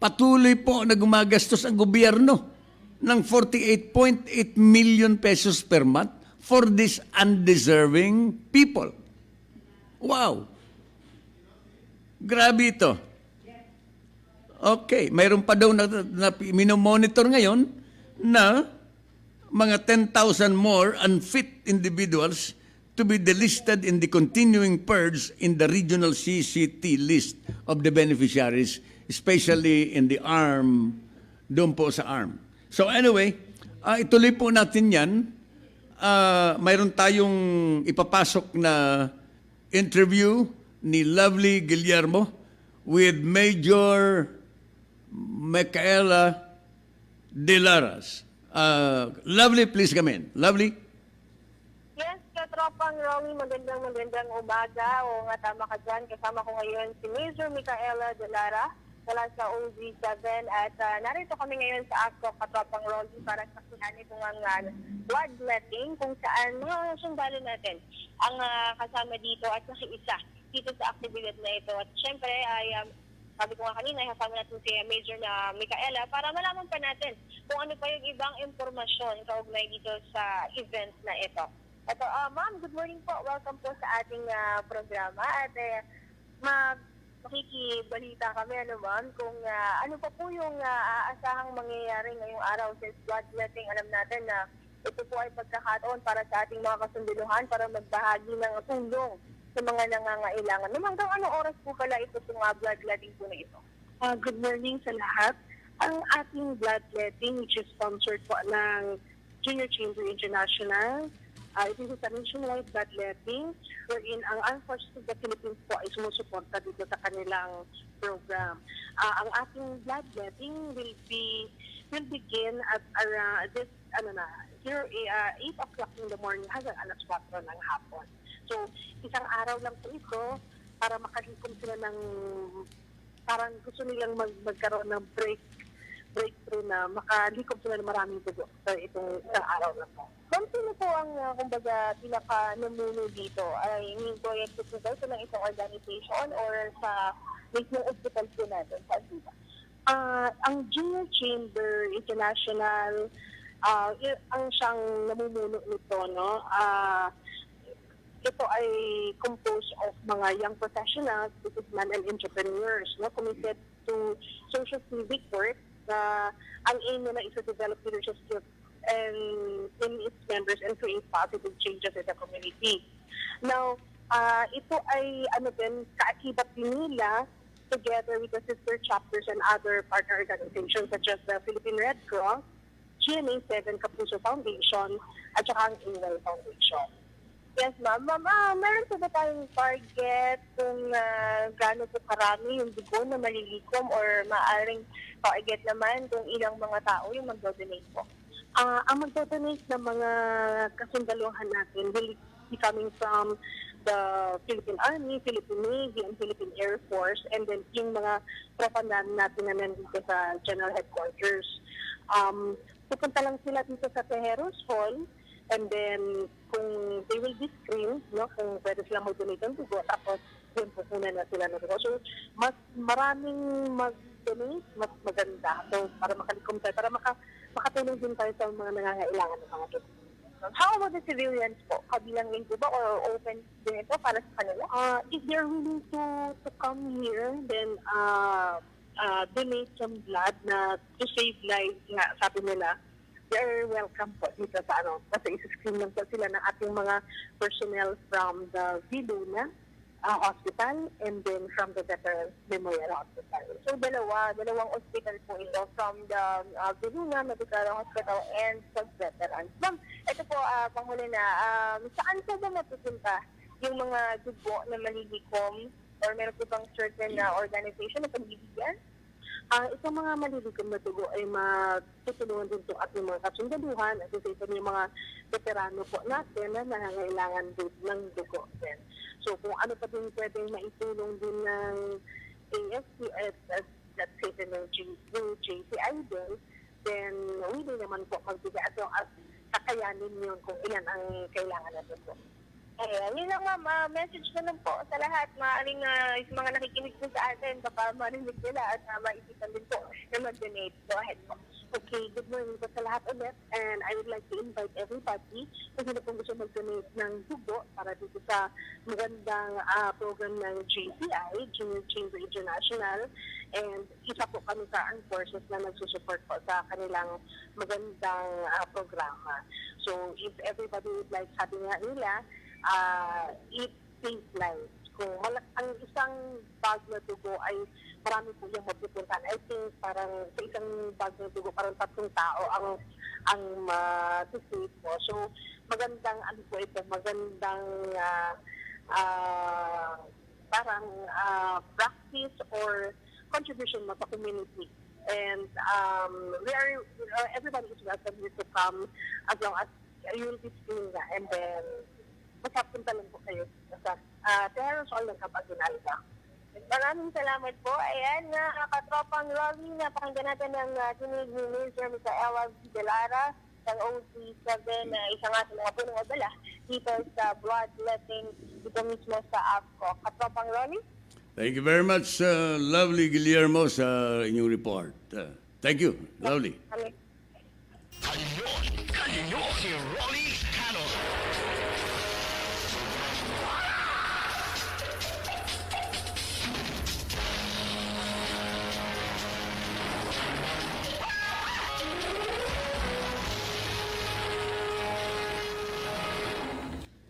patuloy po na gumagastos ang gobyerno ng 48.8 million pesos per month for these undeserving people. Wow! Grabe ito. Okay, mayroon pa daw na minomonitor ngayon na mga 10,000 more unfit individuals to be delisted in the continuing purge in the regional CCT list of the beneficiaries, especially in the ARM, doon po sa ARM. So anyway, ituloy po natin yan. Mayroon tayong ipapasok na interview ni Lovely Guillermo with Major Micaela De Laras. Lovely, please come in. Lovely? Yes, Katropang Romy, magandang umaga. O nga, tama ka dyan. Kasama ko ngayon si Major Micaela De Lara mula sa OZ7 at narito kami ngayon sa ASCO Katropang Romy para saksihan ito ng bloodletting kung saan mga sundalo natin ang kasama dito at nakiisa dito sa aktibidad na ito. At syempre ay sabi ko nga kanina, kasama natin si Major na Micaela para malaman pa natin kung ano pa yung ibang impormasyon kaugnay dito sa event na ito. Ito, ma'am, good morning po. Welcome po sa ating programa. At makikibalita kami, ma'am, kung ano pa po yung aasahang mangyayari ngayong araw since bloodletting. Alam natin na ito po ay pagkakataon para sa ating mga kasunduhan para magbahagi ng tulong sa mga nangangailangan. Hanggang anong oras po pala ito sa bloodletting po na ito? Good morning sa lahat. Ang ating bloodletting, which is sponsored po ng Junior Chamber International, ito is a nationwide bloodletting wherein ang Armed Forces of the Philippines po ay sumusuporta dito sa kanilang program. Ang ating bloodletting will begin at around 8 o'clock in the morning hanggang alas 4 ng hapon. So, isang araw lang po ito para makalikom sila ng parang gusto nilang magkaroon ng breakthrough na makalikom sila ng maraming dugo sa itong isang araw lang po. Ma'am, sino po ang, kumbaga, pinaka-namuno dito? Ay, po yan po ito ng isang organization or sa mismong hospital po natin? Saan po ba? Ang Junior Chamber International, ang siyang namumuno nito, no? Ito ay composed of mga young professionals, businessmen, and entrepreneurs, no, committed to social civic work. Ang aim nila is to develop leadership skills and in its members and create positive changes in the community. Now, ito ay kaakibat din nila together with the sister chapters and other partner organizations such as the Philippine Red Cross, GMA 7 Kapuso Foundation, at saka ang AWEL Foundation. Yes, ma'am. Meron po ba tayong target kung gaano po karami yung dugo na malilikom or maaaring target naman kung ilang mga tao yung magdodonate po? Ang magdodonate ng mga kasundaluhan natin will be coming from the Philippine Army, Philippine Navy, and Philippine Air Force, and then yung mga propandan natin na nandito sa General Headquarters. Pupunta lang sila dito sa Tejeros Hall, and then kung they will be screened, no, kung pwede silang mag-donate ng dugo, tapos yun pupunan na sila ng dugo. So, mas maraming mag-donate, mas maganda. So, para makalikom tayo, para makatulong din tayo sa mga nangangailangan ng mga dugo. How about the civilians po? Kabilang din po ba or open din ito para sa kanila? If they're willing to come here, then donate some blood na to save lives nga, sabi nila, they're welcome po dito sa kasi isa-screen lang po sila ng ating mga personnel from the Viluna Hospital and then from the Veterans Memorial Hospital. So dalawang hospital po ito from the Viluna Medical Hospital and sa Veterans. Ma'am, ito po panghuli na, saan po ba mapupunta yung mga dugo na malilikom or meron po bang certain organization na pagbibigyan? Itong mga malilikom na dugo ay matutulungan din itong ating mga kasundaluhan at ito yung mga veterano po natin na nangangailangan din ng dugo din. So kung ano pa din pwedeng maitulong din ng AFCS at let's say ng JCI din, then willing naman po magbigay as long as kakayanin yun kung ilan ang kailangan natin po. Ayan, yun lang ma'am, message na lang po sa lahat, maaaring yung mga nakikinig po sa atin, baka marinig nila at maisipan din po na mag-donate. Go ahead po. Okay, good morning po sa lahat ulit, and I would like to invite everybody kung sino pong gusto mag-donate ng dugo para dito sa magandang program ng JCI, Junior Chamber International, and isa po kami sa armed forces na nagsusupport po sa kanilang magandang programa. So, if everybody would like, sabi nga nila, it saves lives. Kung ang isang bag na dugo ay marami po yung mapupuntahan. I think parang sa isang bag na dugo, parang 3 tao ang sisave po. So, magandang po ito, magandang parang practice or contribution mo sa community. And everybody is welcome here to come as long as you will be doing that. And then, magkapunta lang po kayo sa Terrace Hall ng Kapagunalga. Maraming salamat po. Ayan, katropang Rolly, napakinggan natin ng tinig ni Mr. Micaela Delara ng OC7 na isang ating mga punong abala dito sa bloodletting dito mismo sa AFCO. Katropang Rolly? Thank you very much, lovely Guillermo, sa inyong report. Thank you, lovely. Kanyon, si Rolly Canon.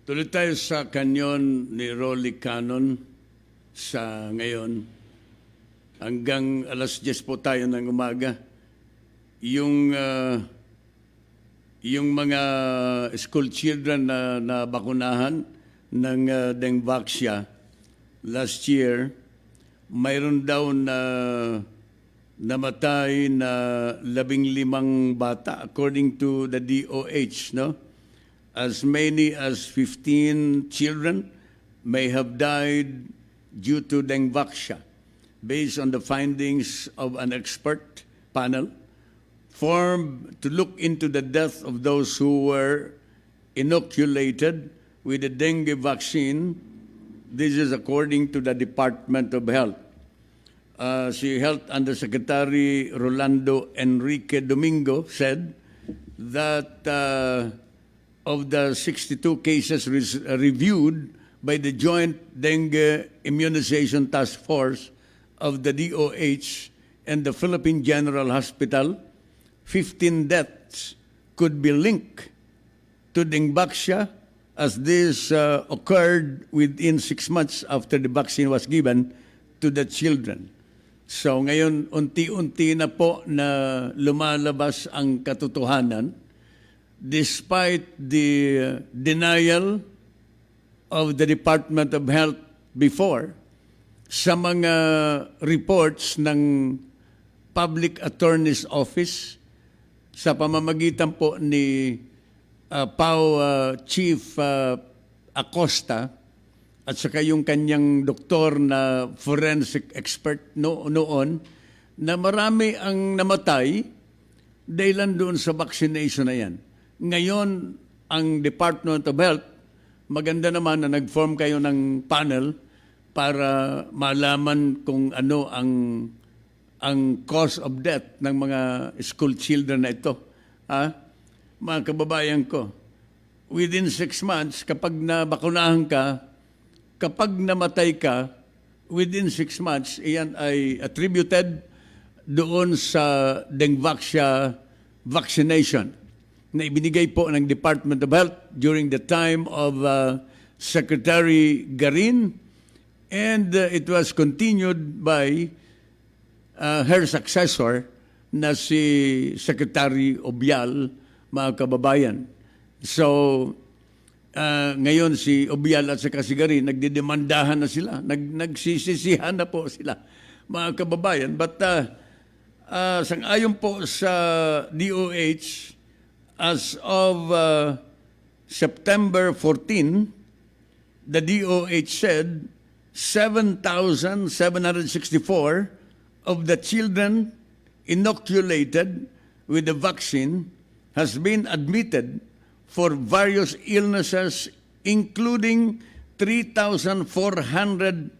Tuloy tayo sa kanyon ni Rolly Canon sa ngayon. Hanggang alas 10 po tayo ng umaga. Yung mga school children na bakunahan ng Dengvaxia last year, mayroon daw na namatay na 15 bata according to the DOH, no? As many as 15 children may have died due to Dengvaxia, based on the findings of an expert panel formed to look into the death of those who were inoculated with the dengue vaccine. This is according to the Department of Health. Si Health Undersecretary Rolando Enrique Domingo said that of the 62 cases reviewed by the Joint Dengue Immunization Task Force of the DOH and the Philippine General Hospital, 15 deaths could be linked to Dengvaxia, as this occurred within 6 months after the vaccine was given to the children. So ngayon, unti-unti na po na lumalabas ang katotohanan, despite the denial of the Department of Health before sa mga reports ng Public Attorney's Office sa pamamagitan po ni PAO Chief Acosta at saka yung kanyang doktor na forensic expert noon na marami ang namatay dahil doon sa vaccination na yan. Ngayon, ang Department of Health, maganda naman na nag-form kayo ng panel para malaman kung ano ang cause of death ng mga school children na ito. Mga kababayan ko, within 6 months, kapag nabakunahan ka, kapag namatay ka, within 6 months, iyan ay attributed doon sa Dengvaxia vaccination na ibinigay po ng Department of Health during the time of Secretary Garin, and it was continued by her successor na si Secretary Obial, mga kababayan. So, ngayon si Obial at saka si Garin, nagdidemandahan na sila, nagsisisihan na po sila, mga kababayan. But sang-ayon po sa DOH, as of September 14, the DOH said 7,764 of the children inoculated with the vaccine has been admitted for various illnesses including 3,400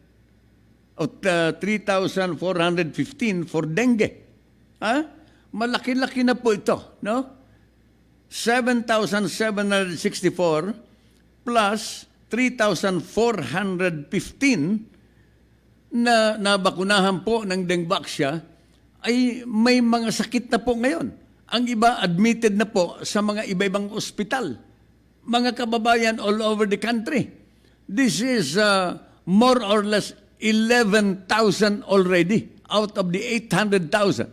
o 3,415 for dengue. Ha? Malaki-laki na po ito, no? 7,764 plus 3,415 na nabakunahan po ng dengue ay may mga sakit na po ngayon. Ang iba admitted na po sa mga iba-ibang ospital. Mga kababayan all over the country. This is more or less 11,000 already out of the 800,000.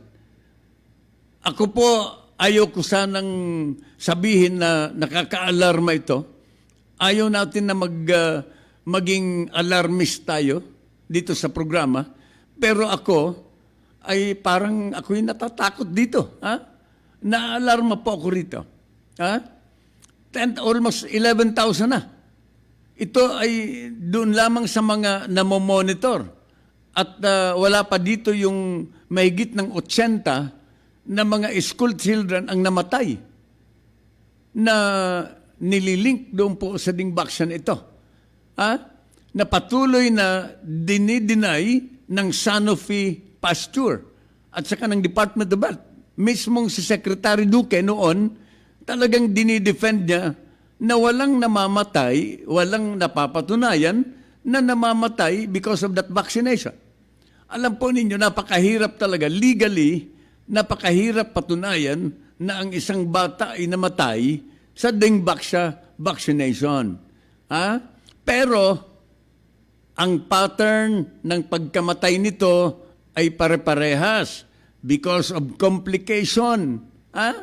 Ako po, ayoko sanang sabihin na nakaka-alarma ito. Ayaw natin na maging alarmist tayo dito sa programa. Pero ako, ay parang ako'y natatakot dito. Ha? Na-alarma po ako rito. Ha? Almost 11,000 na. Ito ay doon lamang sa mga namomonitor. At wala pa dito yung mahigit ng 80 na mga school children ang namatay na nililink doon po sa dingbaksyan ito. Ha? Na patuloy na dinideny ng Sanofi Pasteur at saka ng Department of Health. Mismong si Secretary Duque noon talagang dinidefend niya na walang namamatay, walang napapatunayan na namamatay because of that vaccination. Alam po ninyo, napakahirap talaga legally, napakahirap patunayan na ang isang bata ay namatay sa dengue vaccination. Ha? Pero ang pattern ng pagkamatay nito ay pare-parehas because of complication. Ha?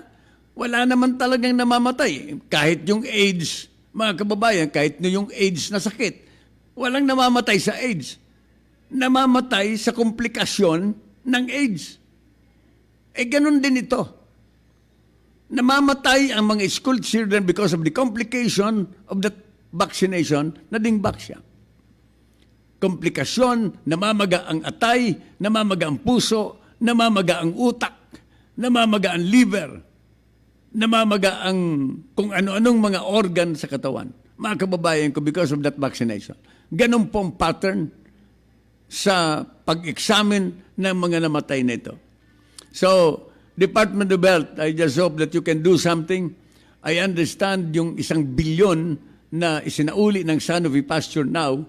Wala naman talagang namamatay. Kahit yung AIDS, mga kababayan, kahit yung AIDS na sakit, walang namamatay sa AIDS. Namamatay sa komplikasyon ng AIDS. Ganun din ito. Namamatay ang mga school children because of the complication of the vaccination na dingbaksya. Komplikasyon, namamaga ang atay, namamaga ang puso, namamaga ang utak, namamaga ang liver, namamaga ang kung ano-anong mga organ sa katawan. Mga kababayan ko, because of that vaccination. Ganun pong pattern sa pag-examine ng mga namatay nito. So, Department of Health, I just hope that you can do something. I understand yung 1 bilyon na isinauli ng Sanofi Pasteur now,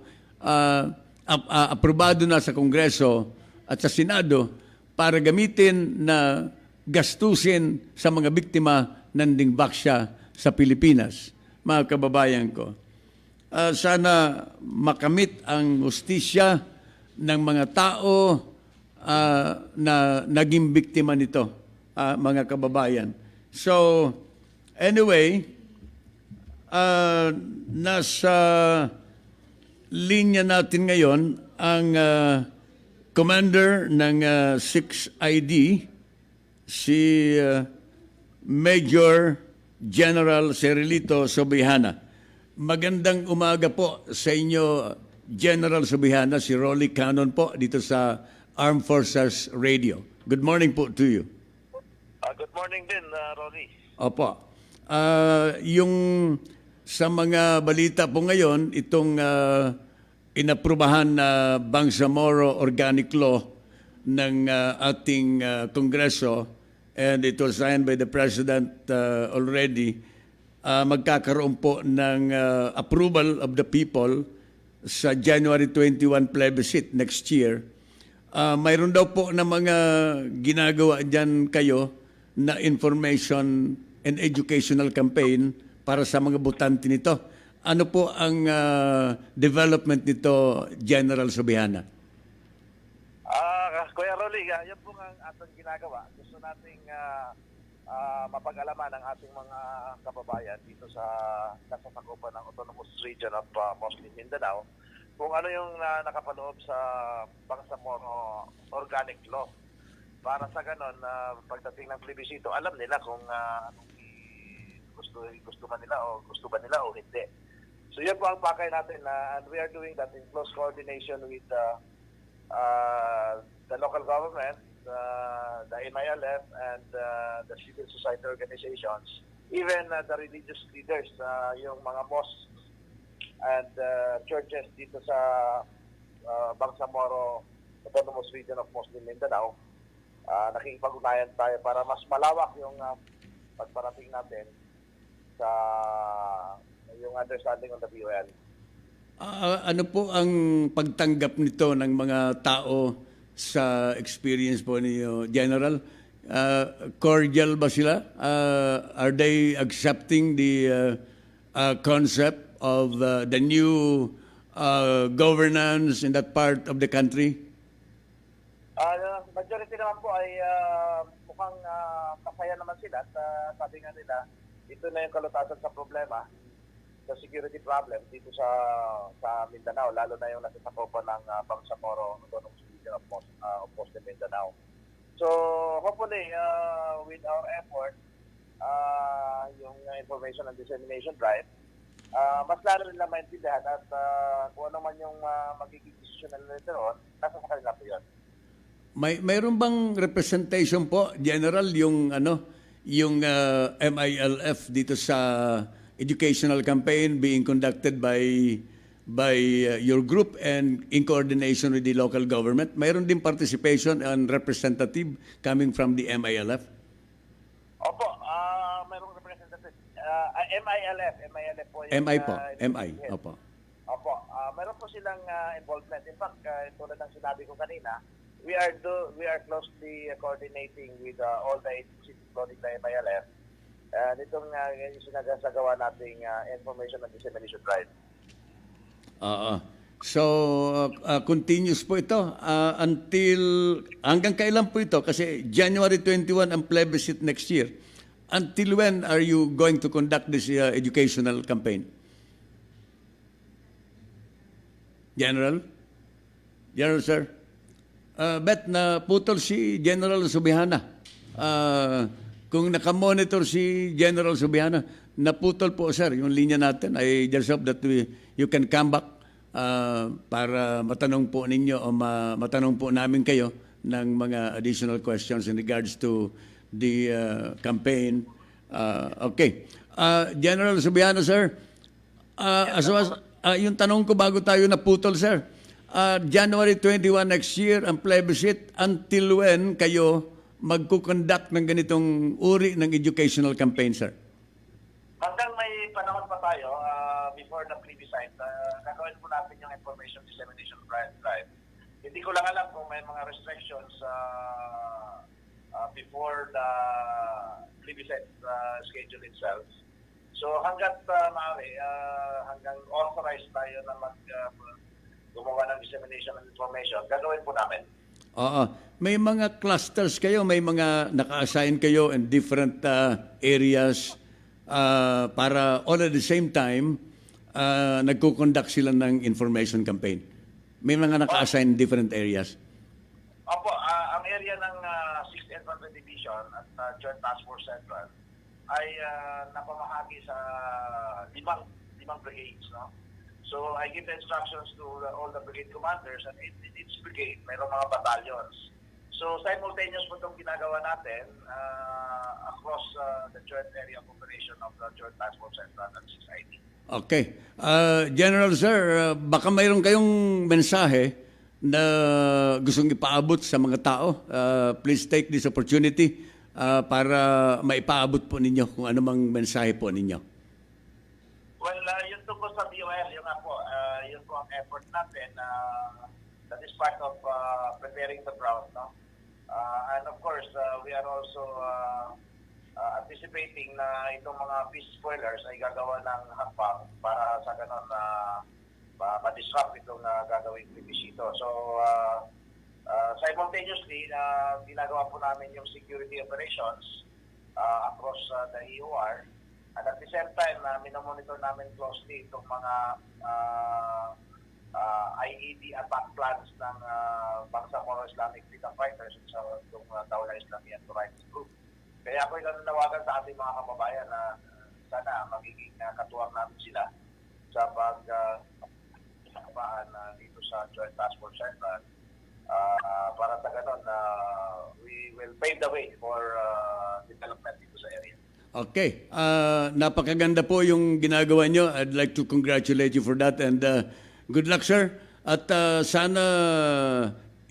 aprobado na sa Kongreso at sa Senado para gamitin na gastusin sa mga biktima ng dingbaksya sa Pilipinas. Mga kababayan ko, sana makamit ang hustisya ng mga tao na naging biktima nito, mga kababayan. So, anyway, nasa linya natin ngayon ang commander ng 6ID, si Major General Cerilito Sobihana. Magandang umaga po sa inyo, General Sobihana, si Rolly Canon po dito sa Armed Forces Radio. Good morning po to you. Good morning din, Rolly. Opo. Yung sa mga balita po ngayon, itong inaprubahan na Bangsamoro Organic Law ng ating Kongreso, and it was signed by the President already, magkakaroon po ng approval of the people sa January 21 plebiscite next year. Mayroon daw po na mga ginagawa dyan kayo na information and educational campaign para sa mga botante nito. Ano po ang development nito, General Sobihana? Kuya Rolly, yan po ang ating ginagawa. Gusto nating mapag-alaman ang ating mga kababayan dito sa nasasakupan ng Autonomous Region of Muslim Mindanao kung ano yung nakapaloob sa Bangsamoro Organic Law. Para sa ganon, pagdating ng plebisito, alam nila kung anong gusto ba nila o hindi. So yan po ang pakay natin, and we are doing that in close coordination with the local government, the MILF, and the civil society organizations, even the religious leaders, yung mga mosques and churches dito sa Bangsamoro Autonomous Region of Muslim Mindanao. Nakikipag-ugnayan tayo para mas malawak yung pagparating natin sa yung understanding of the BOL. Ano po ang pagtanggap nito ng mga tao sa experience po ninyo, General? Cordial ba sila? Are they accepting the concept of the new governance in that part of the country? Majority naman po ay mukhang masaya naman sila at sabi nga nila, ito na yung kalutasan sa problema, sa security problem dito sa Mindanao, lalo na yung nasasakupan ng Bangsamoro Autonomous Region of Muslim Mindanao. So hopefully with our effort, yung information and dissemination drive, mas lalo nila maintindihan at kung ano man yung magiging decision na later on, nasa sa kanila po yun. Mayroon bang representation po, General, yung MILF dito sa educational campaign being conducted by your group and in coordination with the local government? Mayroon din participation and representative coming from the MILF? Opo, mayroong representative. MILF po. MI po, MI, opo. Opo, meron po silang involvement. In fact, tulad ng sinabi ko kanina, we are closely coordinating with all the agencies, including the MILF. And itong yung sinasagawa nating information and dissemination drive. So, continuous po ito until, hanggang kailan po ito? Kasi January 21 ang plebiscite next year. Until when are you going to conduct this educational campaign? General? General, sir? Bet na putol si General Subihana. Kung nakamonitor si General Subihana, naputol po, sir, yung linya natin. I just hope that you can come back para matanong po ninyo o matanong po namin kayo ng mga additional questions in regards to the campaign. Okay. General Subihana, sir, yung tanong ko bago tayo naputol, sir, January 21 next year, ang plebiscite, until when kayo magkukonduct ng ganitong uri ng educational campaign, sir? Hanggang may panahon pa tayo, before the plebiscite, gagawin po natin yung information dissemination drive. Hindi ko lang alam kung may mga restrictions before the plebiscite schedule itself. So hanggang maaari, hanggang authorized tayo na gumawa ng dissemination of information, gagawin po namin. May mga clusters kayo, may mga naka-assign kayo in different areas para all at the same time nagko-conduct sila ng information campaign. May mga naka-assign in different areas. Opo, ang area ng 6th Infantry Division at Joint Task Force Central ay napamahagi sa limang brigades, no? So I give the instructions to all the brigade commanders, and in each brigade mayroong mga battalions. So simultaneous po itong ginagawa natin across the joint area of operation of the Joint Task Force Central and 6ID. Okay. General, sir, baka mayroon kayong mensahe na gustong ipaabot sa mga tao. Please take this opportunity para maipaabot po ninyo kung anumang mensahe po ninyo. Well, yun tungkol sa BOL, yun nga po, yun po ang effort natin that is part of preparing the ground, no? And of course, we are also anticipating na itong mga peace spoilers ay gagawa ng hakbang para sa ganon na ma-disrupt itong gagawing plebiscito. So, simultaneously, ginagawa po namin yung security operations across the EOR. And at the same time, minomonitor namin closely itong mga IED attack plans ng Bangsamoro Islamic Freedom Fighters sa itong Dawla Islamic Rights Group. Kaya ako nanawagan sa ating mga kababayan na sana magiging katuwang namin sila sa pag-sakabaan dito sa Joint Task Force Central para sa ganon we will pave the way for development dito sa area. Okay. Napakaganda po yung ginagawa nyo. I'd like to congratulate you for that and good luck, sir. At sana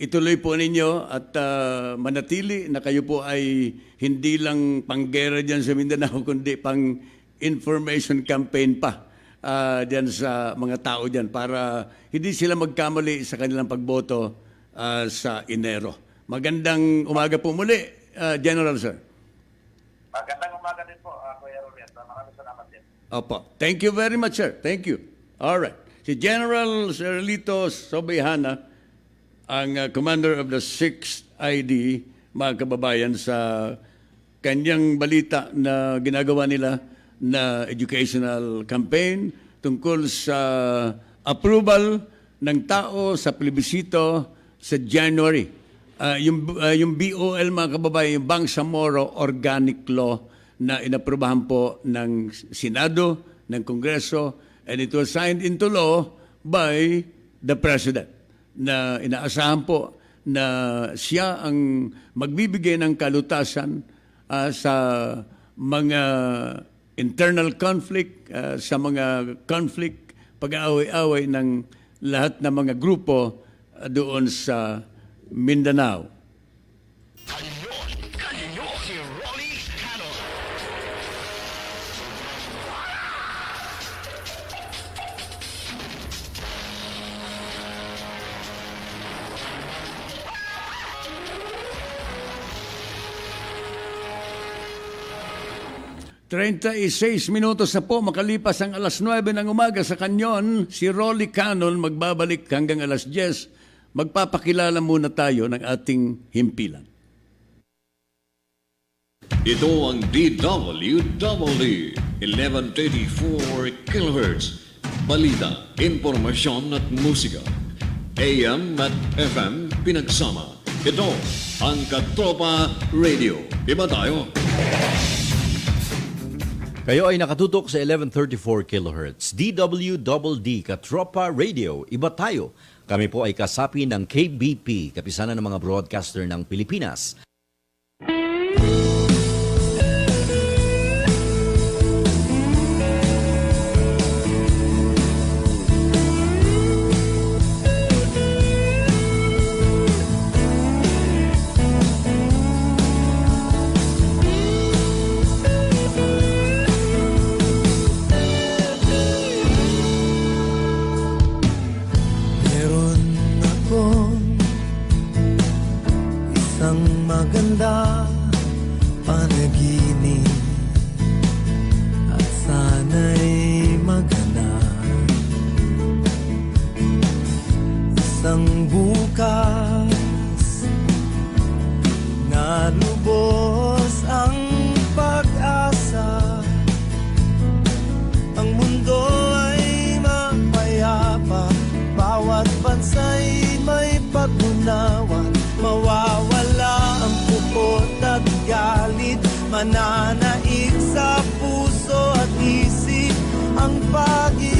ituloy po ninyo at manatili na kayo po ay hindi lang panggera dyan sa Mindanao, kundi pang information campaign pa dyan sa mga tao dyan para hindi sila magkamali sa kanilang pagboto sa Enero. Magandang umaga po muli, General, sir. Magandang umaga din po, Kuya Roriat. Maraming salamat din. Opo. Thank you very much, sir. Thank you. All right. Si General Serlito Sobeyhana, ang commander of the 6th ID, mga kababayan, sa kanyang balita na ginagawa nila na educational campaign tungkol sa approval ng tao sa plebisito sa January. Yung BOL, mga kababayan, yung Bangsamoro Organic Law na inaprubahan po ng Senado, ng Kongreso, and it was signed into law by the President na inaasahan po na siya ang magbibigay ng kalutasan sa mga internal conflict, sa mga conflict, pag-aaway-away ng lahat ng mga grupo doon sa Mindanao. Kanyon, si Rolly Canon. Minutos na po makalipas ang alas 9 ng umaga sa Kanyon, si Rolly Canon magbabalik hanggang alas 10. Magpapakilala muna tayo ng ating himpilan. Ito ang DWDD 1134 kHz. Balita, impormasyon at musika. AM at FM pinagsama. Ito ang Katropa Radio. Iba tayo. Kayo ay nakatutok sa 1134 kHz. DWDD Katropa Radio. Iba tayo. Kami po ay kasapi ng KBP, Kapisanan ng mga Broadcaster ng Pilipinas. Maganda panaginip at sana'y maganap. Isang bukas na lubos ang pag-asa. Ang mundo ay mapayapa, bawat bansa'y may pag-unawan. Mawawala ang pupot at galit, mananaig sa puso at isip ang pag-ibig.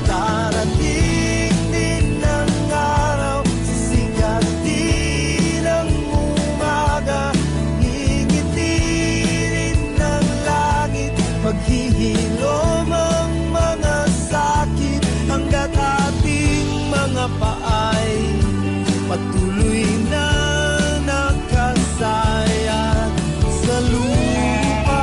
Darating din ang araw, sisikat din ang umaga, ngingitirin ng langit, maghihilom ang mga sakit, hanggat ating mga paay patuloy na nakasayat sa lupa.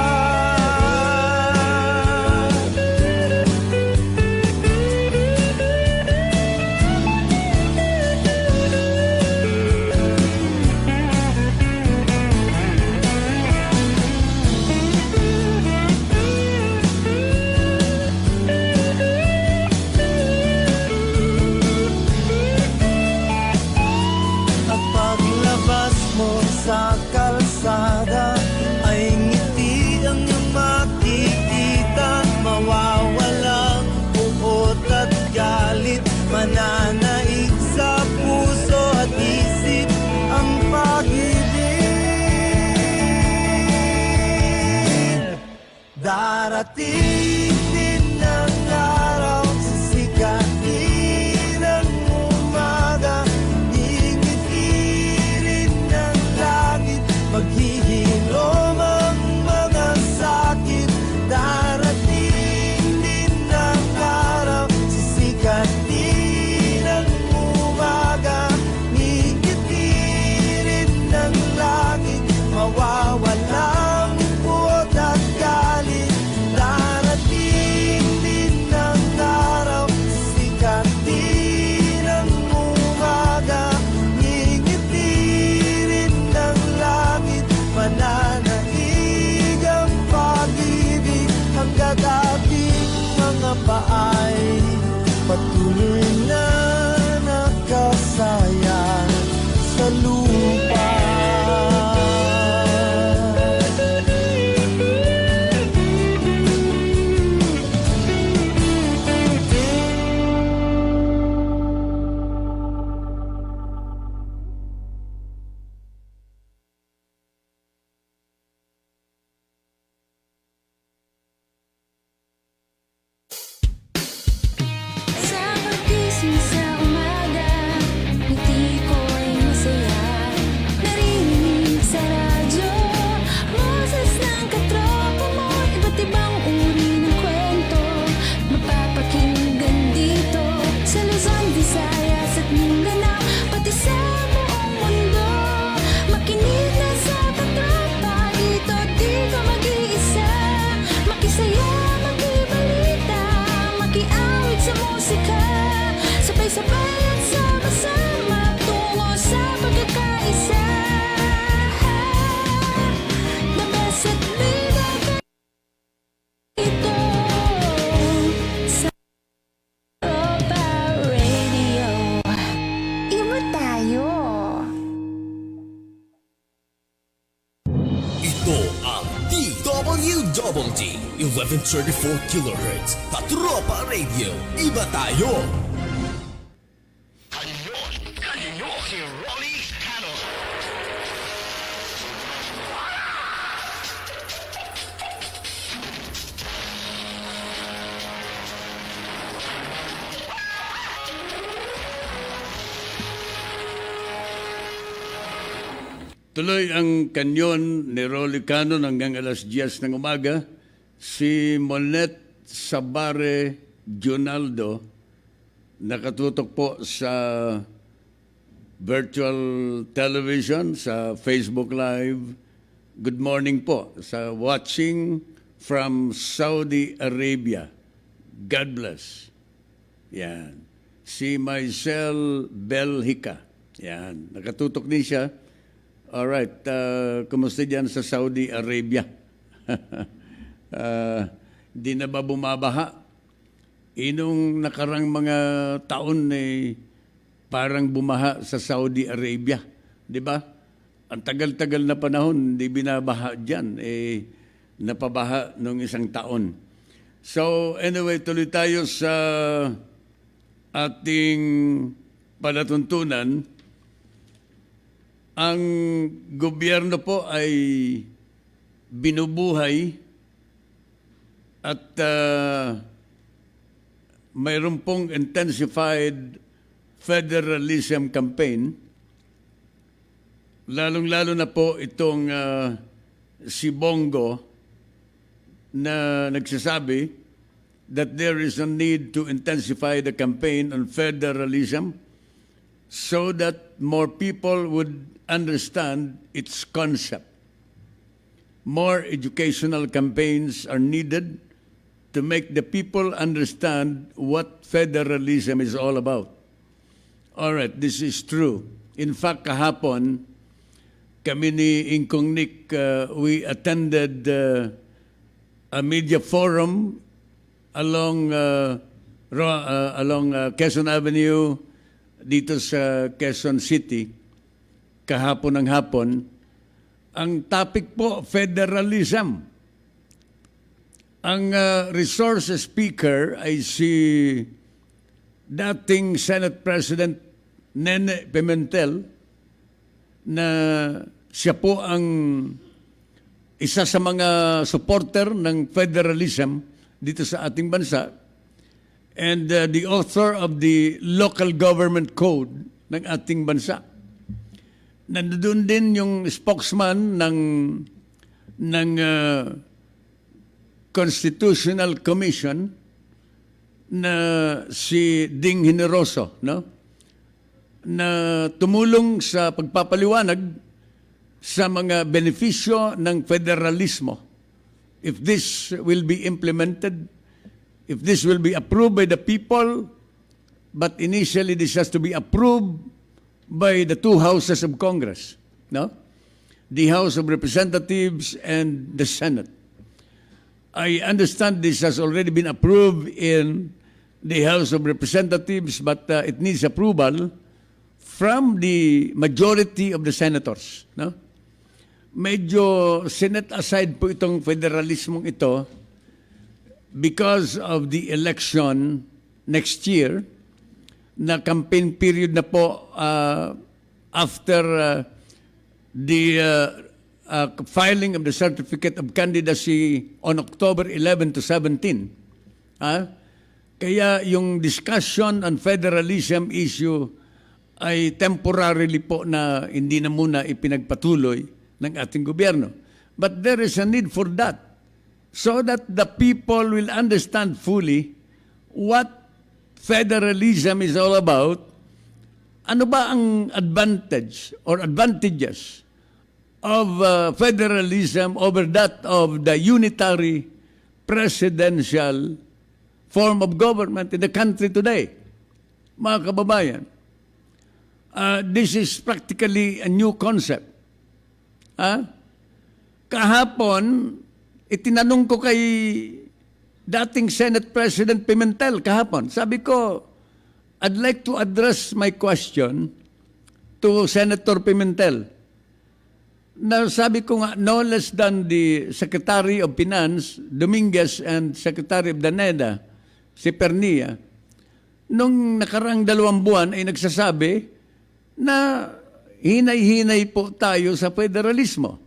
Sa kalsada ay ngiti ang iyong makikita, mawawalang puot at galit, mananaig sa puso at isip ang pag-ibig. Darating din ang araw, sisikatin ang umaga, maghihilom Ito ang DWDD 1134 kHz Katropa Radio. Iba tayo. Kanyon, kanyon, si Rolly Canon. Tuloy ang kanyon ni Rolly Canon hanggang alas 10 ng umaga. Si Monet Sabare Junaldo, nakatutok po sa virtual television, sa Facebook Live. Good morning po sa watching from Saudi Arabia. God bless. Yan. Si Maisel Belhica. Yan. Nakatutok din siya. Alright, kumusta dyan sa Saudi Arabia? Di na ba bumabaha? Inong nakarang mga taon parang bumaha sa Saudi Arabia. Di ba? Ang tagal-tagal na panahon, di binabaha dyan. Napabaha nung isang taon. So anyway, tuloy tayo sa ating palatuntunan. Ang gobyerno po ay binubuhay at mayroon pong intensified federalism campaign. Lalong-lalo na po itong si Bongo na nagsasabi that there is a need to intensify the campaign on federalism so that more people would understand its concept. More educational campaigns are needed to make the people understand what federalism is all about. All right, this is true. In fact, kahapon, kami ni Ingkong Nick, we attended a media forum along Quezon Avenue dito sa Quezon City kahapon ng hapon. Ang topic po, federalism. Ang resource speaker ay si dating Senate President Nene Pimentel, na siya po ang isa sa mga supporter ng federalism dito sa ating bansa, and the author of the local government code ng ating bansa. Nandoon din yung spokesman ng Constitutional Commission na si Ding Generoso, no? Na tumulong sa pagpapaliwanag sa mga benepisyo ng federalismo. If this will be implemented, if this will be approved by the people, but initially this has to be approved by the two houses of Congress, no? The House of Representatives and the Senate. I understand this has already been approved in the House of Representatives, but it needs approval from the majority of the senators, no? Medyo Senate aside po itong federalismong ito because of the election next year, na campaign period na po after the filing of the certificate of candidacy on October 11 to 17. Kaya yung discussion on federalism issue ay temporarily po na hindi na muna ipinagpatuloy ng ating gobyerno. But there is a need for that so that the people will understand fully what federalism is all about. Ano ba ang advantage or advantages of federalism over that of the unitary presidential form of government in the country today? Mga kababayan, this is practically a new concept. Kahapon, itinanong ko kay dating Senate President Pimentel kahapon. Sabi ko, I'd like to address my question to Senator Pimentel. na sabi ko nga, no less than the Secretary of Finance, Dominguez, and Secretary of Daneda, si Pernia, nung nakarang 2 buwan ay nagsasabi na hinay-hinay po tayo sa federalismo.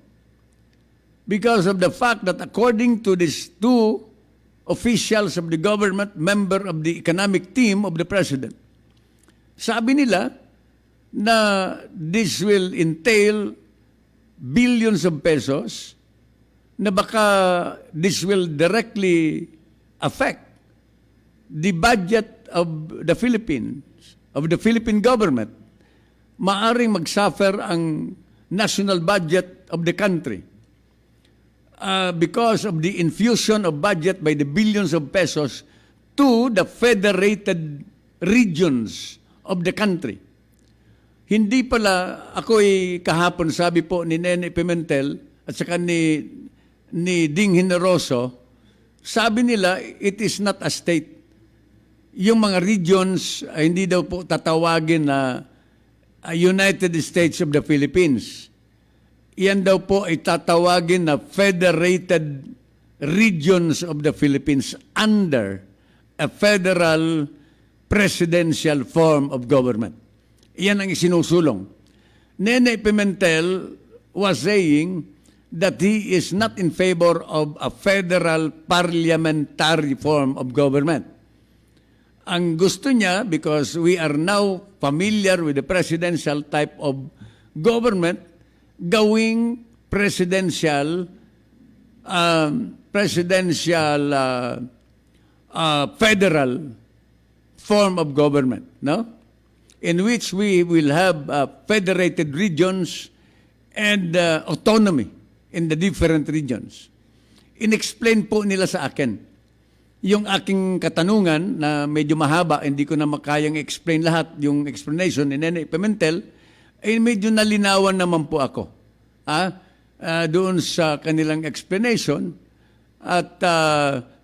Because of the fact that according to these 2 officials of the government, member of the economic team of the President, sabi nila na this will entail billions of pesos, na baka this will directly affect the budget of the Philippines, of the Philippine government. Maaring mag-suffer ang national budget of the country because of the infusion of budget by the billions of pesos to the federated regions of the country. Hindi pala, ako'y kahapon sabi po ni Nene Pimentel at saka ni Ding Generoso, sabi nila, it is not a state. Yung mga regions, hindi daw po tatawagin na United States of the Philippines. Iyan daw po ay tatawagin na Federated Regions of the Philippines under a federal presidential form of government. Iyan ang isinusulong. Nene Pimentel was saying that he is not in favor of a federal parliamentary form of government. Ang gusto niya, because we are now familiar with the presidential type of government, gawing presidential federal form of government, no? In which we will have federated regions and autonomy in the different regions. In-explain po nila sa akin. Yung aking katanungan na medyo mahaba, hindi ko na makayang explain lahat, yung explanation ni Nene Pimentel, ay medyo nalinawan naman po ako doon sa kanilang explanation. At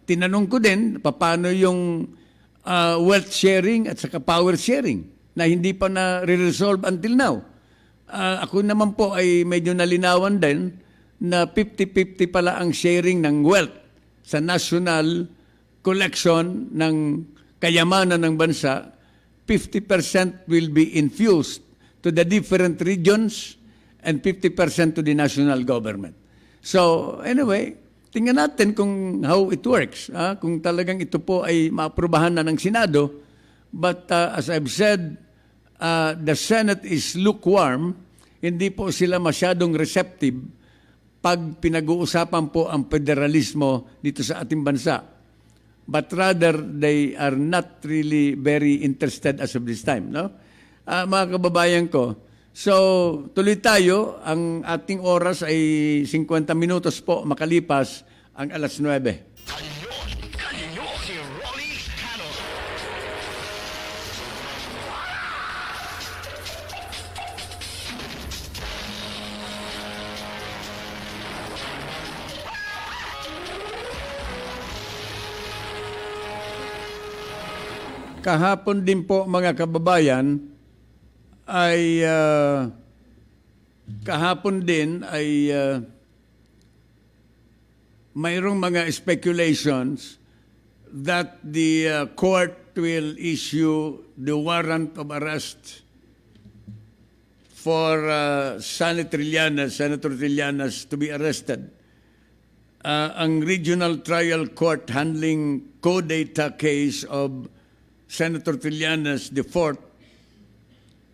tinanong ko din, paano yung wealth sharing at saka power sharing na hindi pa na-resolve until now. Ako naman po ay medyo nalinawan din na 50-50 pala ang sharing ng wealth sa national collection ng kayamanan ng bansa. 50% will be infused to the different regions and 50% to the national government. So anyway, tingnan natin kung how it works. Kung talagang ito po ay maaprubahan na ng Senado. But as I've said, the Senate is lukewarm. Hindi po sila masyadong receptive pag pinag-uusapan po ang federalismo dito sa ating bansa. But rather, they are not really very interested as of this time. No? Mga kababayan ko, so tuloy tayo. Ang ating oras ay 50 minutos po makalipas ang 9:00. Kanyon, si Rolly Canon. Kahapon din po mga kababayan ay mayroong mga speculations that the court will issue the warrant of arrest for Senator Trillanes to be arrested. Ang Regional Trial Court handling co-data case of Senator Trillanes IV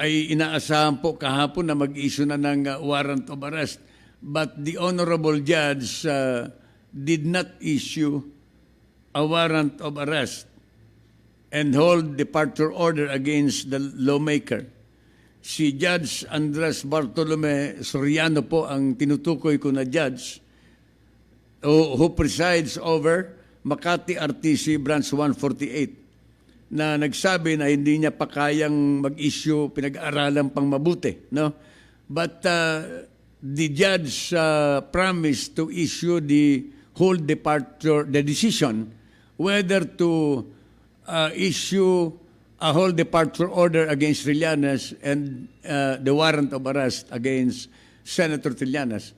ay inaasahan po kahapon na mag-issue na ng warrant of arrest. But the Honorable Judge did not issue a warrant of arrest and hold departure order against the lawmaker. Si Judge Andres Bartolome Soriano po ang tinutukoy ko na judge who presides over Makati RTC Branch 148. Na nagsabi na hindi niya pa kayang mag-issue, pinag-aaralan pang mabuti. No? But the judge promised to issue the whole departure, the decision, whether to issue a whole departure order against Trillanes and the warrant of arrest against Senator Trillanes.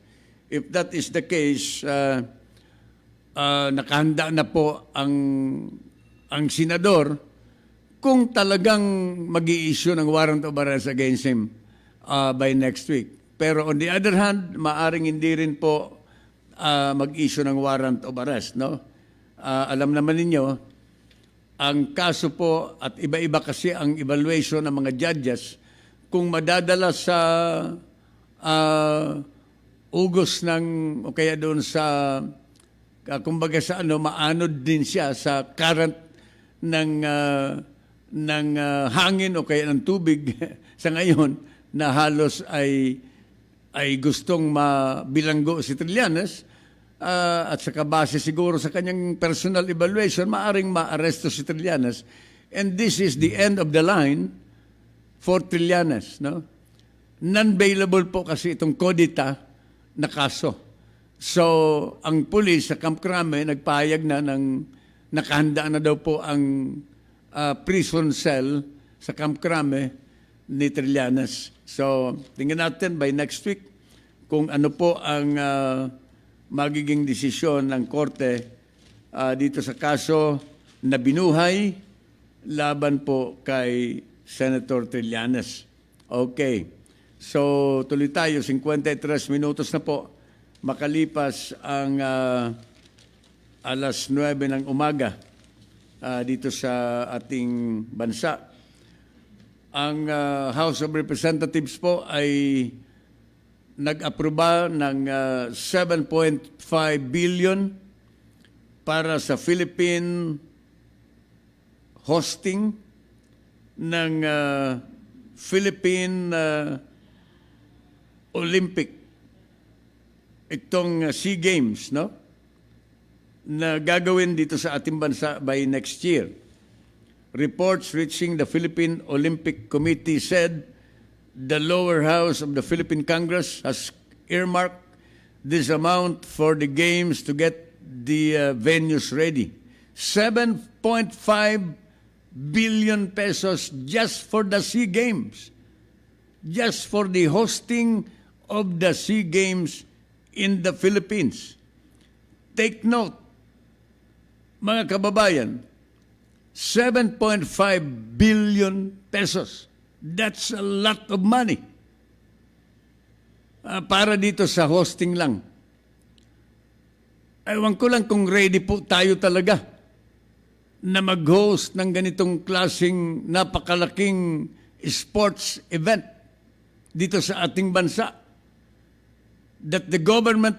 If that is the case, nakahanda na po ang senador kung talagang mag-i-issue ng warrant of arrest against him by next week. Pero on the other hand, maaring hindi rin po mag-issue ng warrant of arrest. No? Alam naman ninyo, ang kaso po at iba-iba kasi ang evaluation ng mga judges kung madadala sa ugos ng o kaya doon sa kumbaga sa maanod din siya sa current ng hangin o kaya ng tubig sa ngayon na halos ay gustong mabilanggo si Trillanes at sa kabase siguro sa kanyang personal evaluation, maaring ma-aresto si Trillanes. And this is the end of the line for Trillanes. No? Non-bailable po kasi itong kodita na kaso. So, ang pulis sa Camp Crame nagpahayag na nakahanda na daw po ang prison cell sa Camp Crame ni Trillanes. So, tingnan natin by next week kung ano po ang magiging desisyon ng korte dito sa kaso na binuhay laban po kay Senator Trillanes. Okay. So, tuloy tayo. 53 minutos na po. Makalipas ang alas 9 ng umaga dito sa ating bansa. Ang House of Representatives po ay nag-aproba ng 7.5 billion para sa Philippine hosting ng Philippine Olympic, itong SEA Games, no? Na gagawin dito sa ating bansa by next year. Reports reaching the Philippine Olympic Committee said the lower house of the Philippine Congress has earmarked this amount for the games to get the venues ready. 7.5 billion pesos just for the SEA Games. Just for the hosting of the SEA Games in the Philippines. Take note, mga kababayan, 7.5 billion pesos. That's a lot of money. Para dito sa hosting lang. Ewan ko lang kung ready po tayo talaga na mag-host ng ganitong klaseng napakalaking sports event dito sa ating bansa. That the government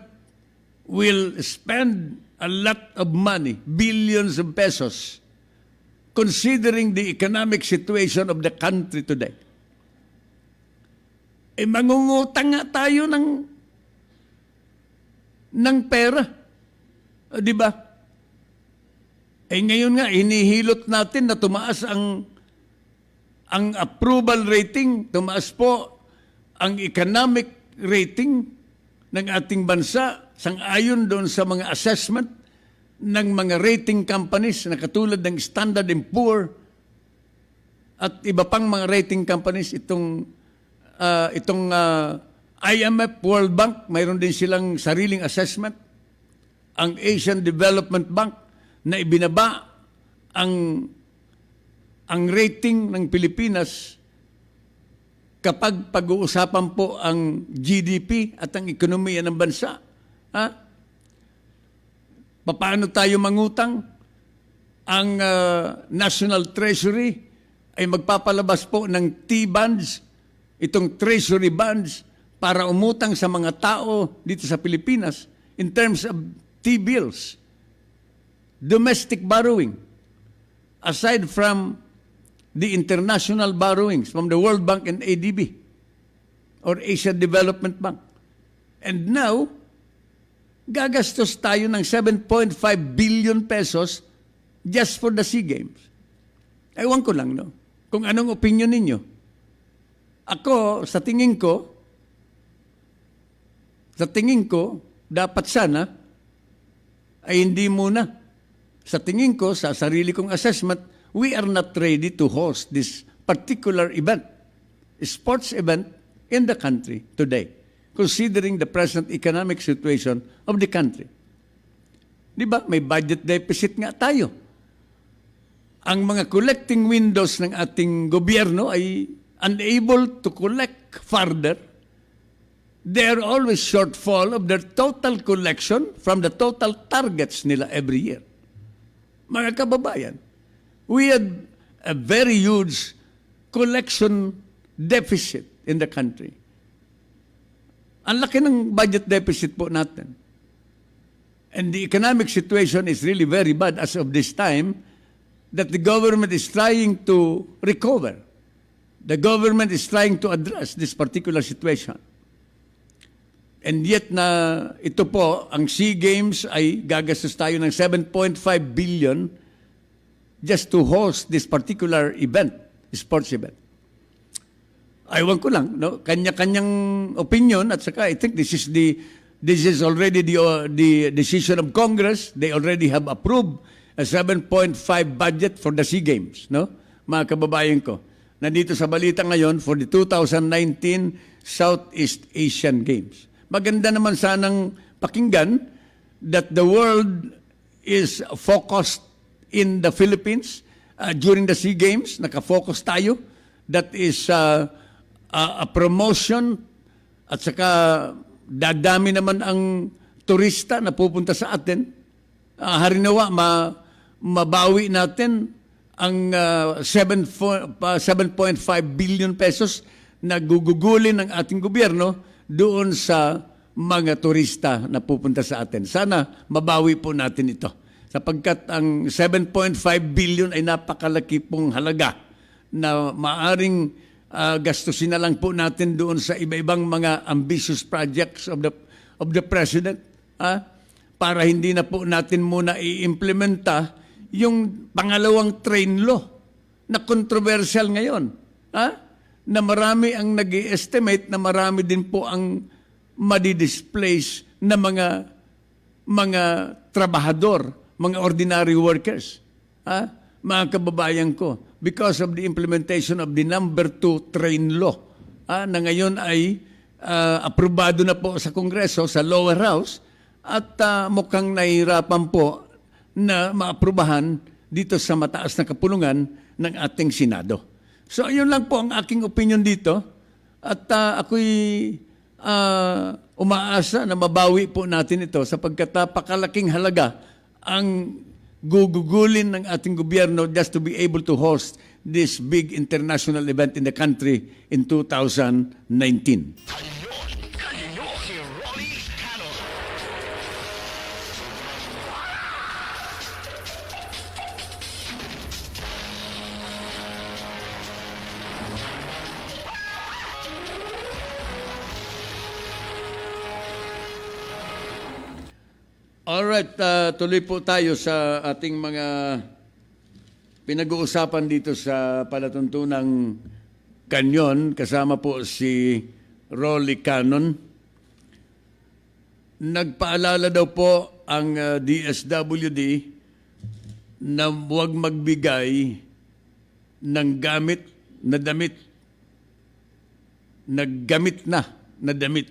will spend a lot of money, billions of pesos, considering the economic situation of the country today. Mangungutang nga tayo ng pera. Di ba? Ngayon nga, hinihilot natin na tumaas ang approval rating, tumaas po ang economic rating ng ating bansa sang-ayon doon sa mga assessment ng mga rating companies na katulad ng Standard & Poor at iba pang mga rating companies. Itong IMF, World Bank, mayroon din silang sariling assessment. Ang Asian Development Bank na ibinaba ang rating ng Pilipinas kapag pag-uusapan po ang GDP at ang ekonomiya ng bansa. Paano tayo mangutang? Ang National Treasury ay magpapalabas po ng T-bonds, itong Treasury bonds, para umutang sa mga tao dito sa Pilipinas in terms of T-bills. Domestic borrowing, aside from the international borrowings from the World Bank and ADB or Asian Development Bank. And now, gagastos tayo ng 7.5 billion pesos just for the SEA Games. Ewan ko lang, no? Kung anong opinion ninyo. Ako, sa tingin ko, dapat sana ay hindi muna. Sa tingin ko, sa sarili kong assessment, we are not ready to host this particular event, sports event in the country today. considering the present economic situation of the country. Di ba? May budget deficit nga tayo. Ang mga collecting windows ng ating gobyerno ay unable to collect further. They are always shortfall of their total collection from the total targets nila every year. Mga kababayan, we had a very huge collection deficit in the country. Ang laki ng budget deficit po natin. And the economic situation is really very bad as of this time that the government is trying to recover. The government is trying to address this particular situation. And yet na ito po, ang SEA Games ay gagastos tayo ng 7.5 billion just to host this particular event, sports event. Aywan ko lang, no? Kanya-kanyang opinion at saka I think this is already the decision of Congress. They already have approved a 7.5 budget for the SEA Games, no? Mga kababayan ko. Nandito sa balita ngayon for the 2019 Southeast Asian Games. Maganda naman sanang pakinggan that the world is focused in the Philippines during the SEA Games. Nakafocus tayo. That is a promotion at saka dadami naman ang turista na pupunta sa atin. Harinawa, mabawi natin ang 7.5 billion pesos na gugugulin ng ating gobyerno doon sa mga turista na pupunta sa atin. Sana mabawi po natin ito. Sapagkat ang 7.5 billion ay napakalaki pong halaga na maaring gastusin na lang po natin doon sa iba-ibang mga ambitious projects of the President para hindi na po natin muna i-implementa yung pangalawang train law na controversial ngayon. Na marami ang nag-i-estimate na marami din po ang madi-displace na mga trabahador, mga ordinary workers. Mga kababayan ko, because of the implementation of the number 2 train law na ngayon ay aprobado na po sa Kongreso, sa lower house, at mukhang nahihirapan po na maaprubahan dito sa mataas na kapulungan ng ating Senado. So, yun lang po ang aking opinion dito. At ako'y umaasa na mabawi po natin ito sapagkat napakalaking halaga ang gugugulin ng ating gobyerno just to be able to host this big international event in the country in 2019. Kanyon, si Rolly Canon. Alright, tuloy po tayo sa ating mga pinag-uusapan dito sa palatuntunang Kanyon. Kasama po si Rolly Canon. Nagpaalala daw po ang DSWD na huwag magbigay ng gamit na damit, naggamit na damit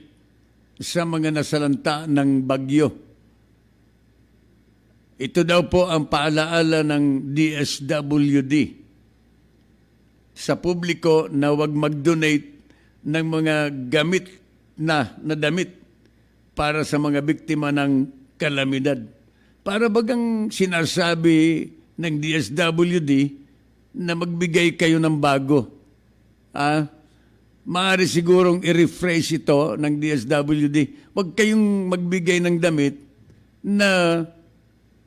sa mga nasalanta ng bagyo. Ito daw po ang paalaala ng DSWD sa publiko na huwag mag-donate ng mga gamit na damit para sa mga biktima ng kalamidad. Para bagang sinasabi ng DSWD na magbigay kayo ng bago. Maaari sigurong i-rephrase ito ng DSWD. Huwag kayong magbigay ng damit na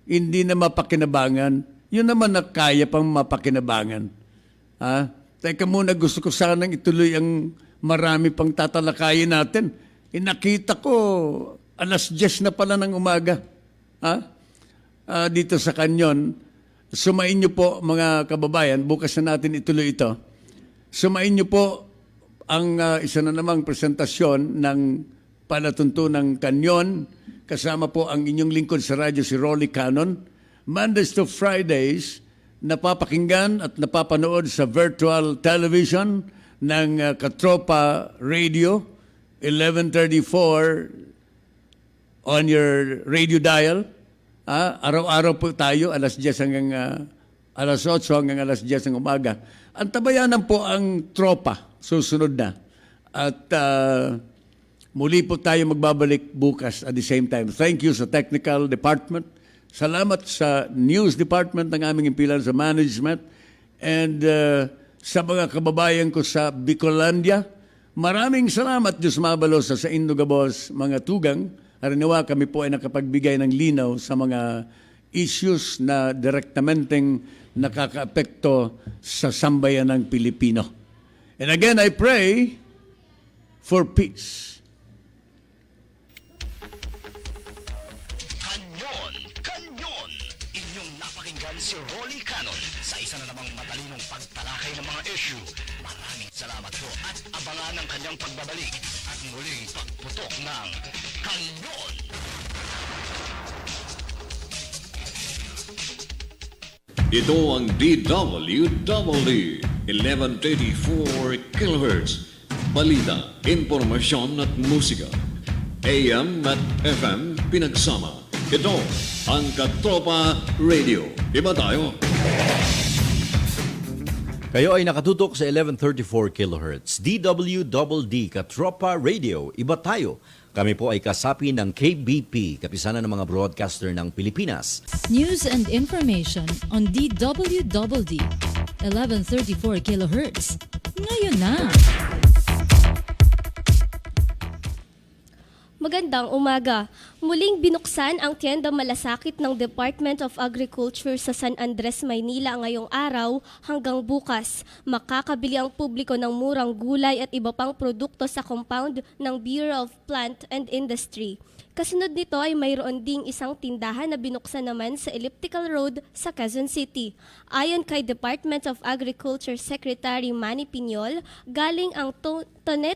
hindi na mapakinabangan. Yun naman na kaya pang mapakinabangan. Teka muna, gusto ko sanang ituloy ang marami pang tatalakayin natin. Nakita ko, 10:00 na pala ng umaga. Dito sa Kanyon. Sumain niyo po, mga kababayan, bukas na natin ituloy ito. Sumain niyo po ang isa na namang presentasyon ng palatuntunang Kanyon. Kasama po ang inyong lingkod sa radyo, si Rolly Canon. Mondays to Fridays, napapakinggan at napapanood sa virtual television ng Katropa Radio. 11:34 on your radio dial. Araw-araw po tayo, alas 10 hanggang alas 8 hanggang alas 10 ng umaga. Ang tabayanan po ang tropa, susunod na. At muli po tayo magbabalik bukas at the same time. Thank you sa technical department. Salamat sa news department ng aming impilan sa management. And sa mga kababayan ko sa Bicolandia, maraming salamat Diyos mabalo sa Indogabos, mga tugang. Harinawa kami po ay nakapagbigay ng linaw sa mga issues na direktamenteng nakakaapekto sa sambayanang Pilipino. And again, I pray for peace. Kanyon! Inyong napakinggan si Rolly Canon sa isa na namang matalinong pagtalakay ng mga issue. Maraming salamat po at abangan ang kanyang pagbabalik at muling pagputok ng Kanyon! Ito ang DWDD 1134 kHz. Balita, impormasyon at musika. AM at FM pinagsama. Ito ang Katropa Radio. Iba tayo. Kayo ay nakatutok sa 1134 kHz. DWDD Katropa Radio. Iba tayo. Kami po ay kasapi ng KBP, kapisanan ng mga broadcaster ng Pilipinas. News and information on DWDD 1134 kHz. Ngayon na! Magandang umaga. Muling binuksan ang tiyenda malasakit ng Department of Agriculture sa San Andres, Maynila ngayong araw hanggang bukas. Makakabili ang publiko ng murang gulay at iba pang produkto sa compound ng Bureau of Plant and Industry. Kasunod nito ay mayroon ding isang tindahan na binuksan naman sa Elliptical Road sa Quezon City. Ayon kay Department of Agriculture Secretary Manny Piñol, galing ang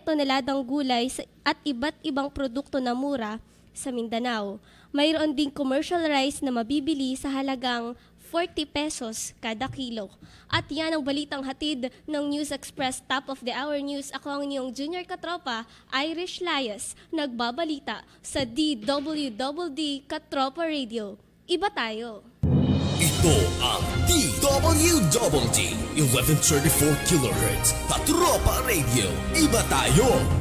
toneladang gulay at iba't ibang produkto na mura sa Mindanao. Mayroon ding commercial rice na mabibili sa halagang 40 pesos kada kilo. At yan ang balitang hatid ng News Express Top of the Hour News. Ako ang inyong junior katropa, Irish Lias, nagbabalita sa DWDD Katropa Radio. Iba tayo. Ito ang DWDD 1134 kHz Katropa Radio. Iba tayo!